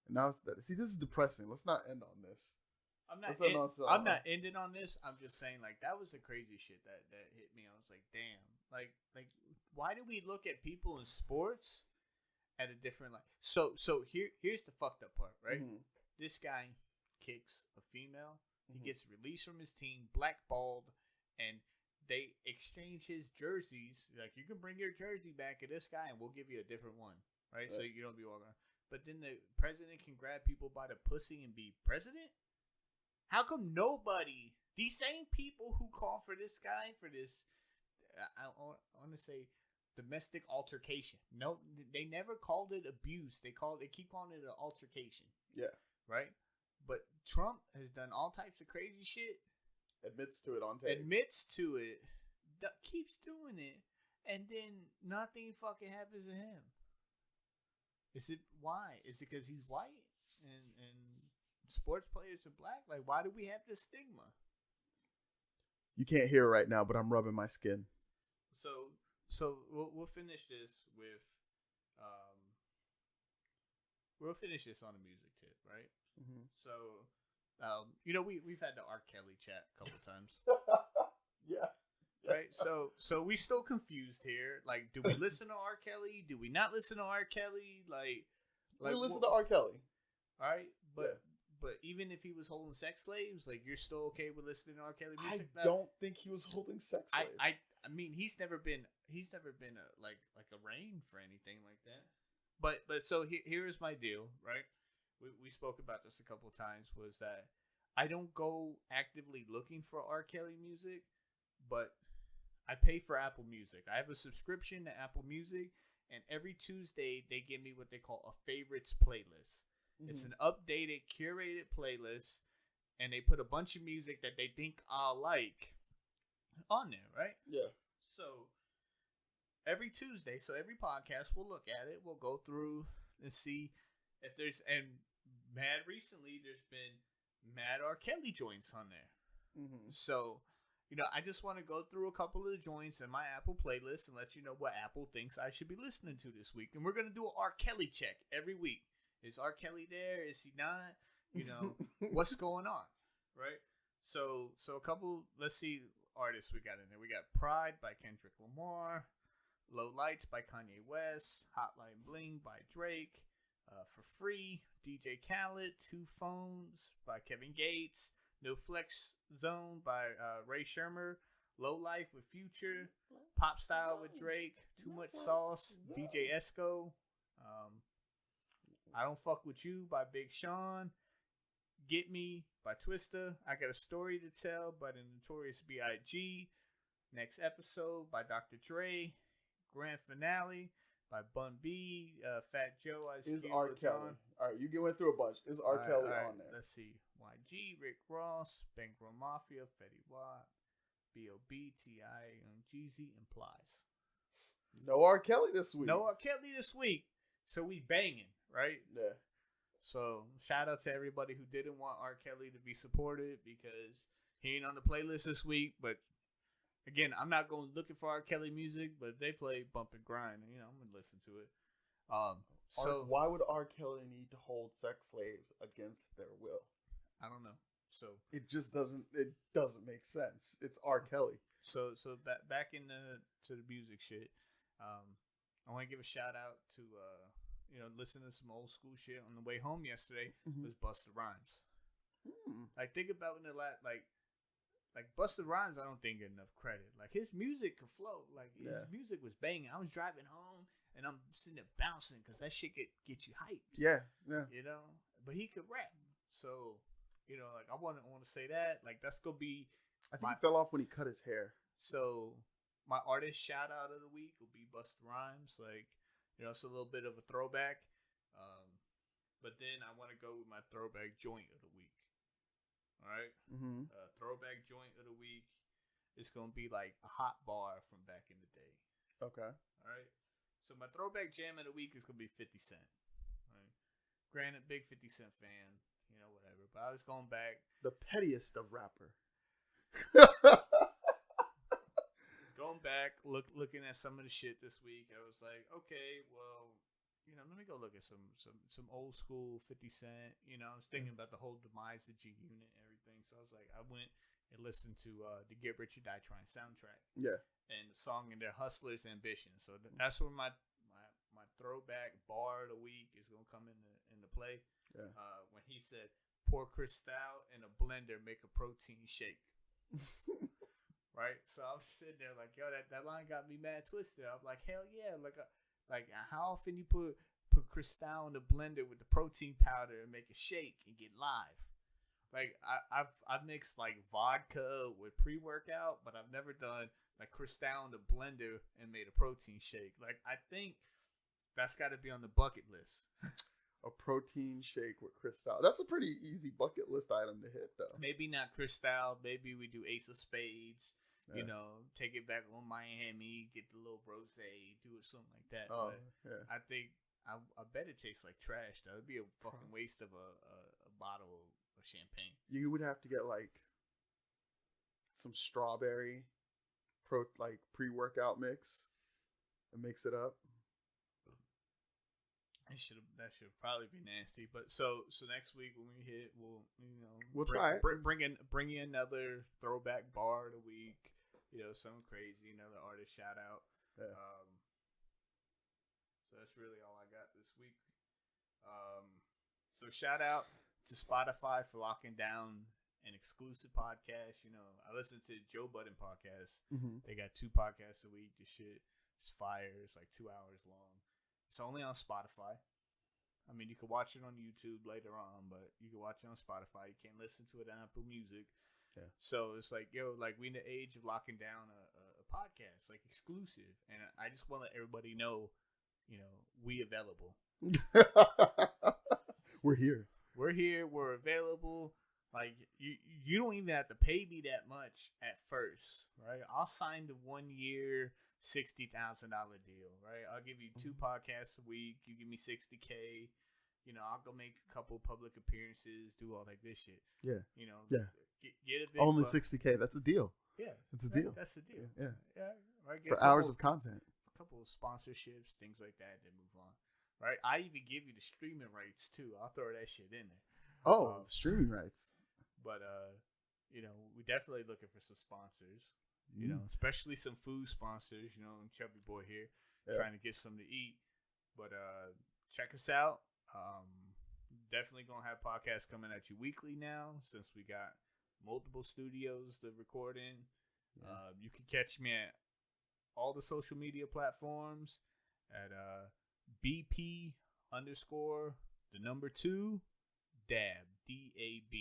And now see, this is depressing. Let's not end on this. I'm not ending on this. I'm just saying, like, that was the crazy shit that hit me. I was like, damn. Like why do we look at people in sports at a different light? So here's the fucked up part, right? This guy kicks a female. He gets released from his team, blackballed, and they exchange his jerseys. Like, you can bring your jersey back to this guy, and we'll give you a different one, right? So you don't be walking around. But then the president can grab people by the pussy and be president? How come nobody, these same people who call for this guy, for this, I want to say, domestic altercation. No, they never called it abuse. They keep calling it an altercation. Yeah. Right? But Trump has done all types of crazy shit. Admits to it on tape. Keeps doing it. And then nothing fucking happens to him. Why? Is it because he's white? And sports players are black? Like, why do we have this stigma? You can't hear it right now, but I'm rubbing my skin. So we'll finish this with we'll finish this on a music tip, right? So you know, we've had the R. Kelly chat a couple times. Yeah. Right? So we still confused here. Like, do we listen to R. Kelly? Do we not listen to R. Kelly? Like we listen to R. Kelly. All right, but even if he was holding sex slaves, like, you're still okay with listening to R. Kelly music? I don't think he was holding sex slaves. I mean, he's never been like arraigned for anything like that. But so here's my deal, right? We spoke about this a couple of times. Was that I don't go actively looking for R. Kelly music, but I pay for Apple Music. I have a subscription to Apple Music, and every Tuesday they give me what they call a favorites playlist. It's an updated, curated playlist, and they put a bunch of music that they think I'll like on there, right? Yeah. So every Tuesday, so every podcast, we'll look at it. We'll go through and see if there's, and mad recently, there's been mad R. Kelly joints on there. Mm-hmm. So, I just want to go through a couple of the joints in my Apple playlist and let you know what Apple thinks I should be listening to this week. And we're going to do an R. Kelly check every week. Is R. Kelly there? Is he not? What's going on? Right? So a couple, let's see, artists we got in there. We got Pride by Kendrick Lamar, Low Lights by Kanye West, Hotline Bling by Drake, For Free, DJ Khaled, Two Phones by Kevin Gates, No Flex Zone by Ray Shermer, Low Life with Future, Pop Style with Drake, Too Much Sauce, DJ Esco, I Don't Fuck With You by Big Sean, Get Me by Twista, I Got a Story to Tell by the Notorious B.I.G., Next Episode by Dr. Dre, Grand Finale by Bun B, Fat Joe, Is R. Kelly. All right, you went through a bunch. Is R. Kelly on there? Let's see. YG, Rick Ross, Bankroll Mafia, Fetty Wap, B.O.B., T.I., Jeezy, and Plies. No R. Kelly this week. No R. Kelly this week. So we banging, right? Yeah. So shout out to everybody who didn't want R. Kelly to be supported because he ain't on the playlist this week. But again, I'm not going looking for R. Kelly music, but if they play Bump and Grind, I'm going to listen to it. So why would R. Kelly need to hold sex slaves against their will? I don't know. So it just doesn't make sense. It's R. Kelly. So back to the music shit. I want to give a shout out to listening to some old school shit on the way home yesterday. Was Busta Rhymes. Like think about when like Busta Rhymes, I don't think get enough credit. Like his music could flow. Like his music was banging. I was driving home and I'm sitting there bouncing because that shit get you hyped. Yeah. But he could rap. So I want to say that. Like that's gonna be. I think he fell off when he cut his hair. So my artist shout out of the week will be Busta Rhymes. Like it's a little bit of a throwback. But then I want to go with my throwback joint of the week. All right. Throwback joint of the week is gonna be like a hot bar from back in the day. Okay. All right. So my throwback jam of the week is gonna be 50 Cent. Right. Granted, big 50 Cent fan. Whatever. But I was going back. The pettiest of rapper. Going back, looking at some of the shit this week. I was like, okay, well, let me go look at some old school 50 Cent. I was thinking about the whole demise of G Unit and everything. So I was like, I went and listened to the Get Rich or Die Trying soundtrack. Yeah. And the song in there, Hustler's Ambition. So that's where my throwback bar of the week is gonna come into play. Yeah. When he said, "Pour Cristal in a blender, make a protein shake." Right. So I was sitting there like, yo, that line got me mad twisted. I'm like, hell yeah, like how often you put Cristal in the blender with the protein powder and make a shake and get live. Like I've mixed like vodka with pre-workout, but I've never done like Cristal in the blender and made a protein shake. Like I think that's got to be on the bucket list. A protein shake with Cristal. That's a pretty easy bucket list item to hit, though. Maybe not Cristal. Maybe we do Ace of Spades. Yeah. Take it back on Miami, get the little rosé, do it something like that. Oh, but yeah. I think I bet it tastes like trash. Though it'd be a fucking waste of a bottle of champagne. You would have to get like some strawberry pre-workout mix and mix it up. That should probably be nasty. But so next week when we hit, we'll try it. Bring in another throwback bar of the week. Something crazy, another artist shout out. Yeah. So that's really all I got this week. So shout out to Spotify for locking down an exclusive podcast. I listen to Joe Budden podcast. Mm-hmm. They got 2 podcasts a week. The shit is fire. It's like 2 hours long. It's only on Spotify. I mean, you can watch it on YouTube later on, but you can watch it on Spotify. You can't listen to it on Apple Music. Yeah. So it's like, we in the age of locking down a podcast, like exclusive. And I just want to let everybody know, we available. We're here. We're here. We're available. Like you don't even have to pay me that much at first, right? I'll sign the 1 year $60,000 deal, right? I'll give you 2 podcasts a week. You give me $60K. You know, I'll go make a couple public appearances, do all like this shit. Yeah. You know, yeah. Get a big Only $60K. That's a deal. Yeah, it's a deal. That's a deal. Yeah. Right. For hours of content. A couple of sponsorships, things like that. Then move on. Right. I even give you the streaming rights too. I'll throw that shit in there. Oh, streaming rights. But you know, we definitely looking for some sponsors. You know, especially some food sponsors. You know, Chubby Boy here trying to get something to eat. But check us out. Definitely gonna have podcasts coming at you weekly now, since we got multiple studios to record in. You can catch me at all the social media platforms at BP_2 DAB DAB.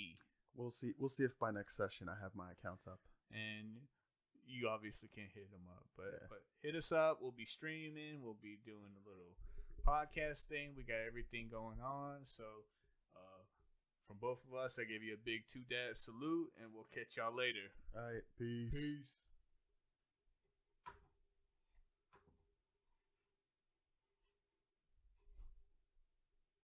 We'll see if by next session I have my accounts up. And you obviously can't hit them up, but hit us up. We'll be streaming. We'll be doing a little podcast thing. We got everything going on. So from both of us, I give you a big 2 dab salute, and we'll catch y'all later. All right, peace.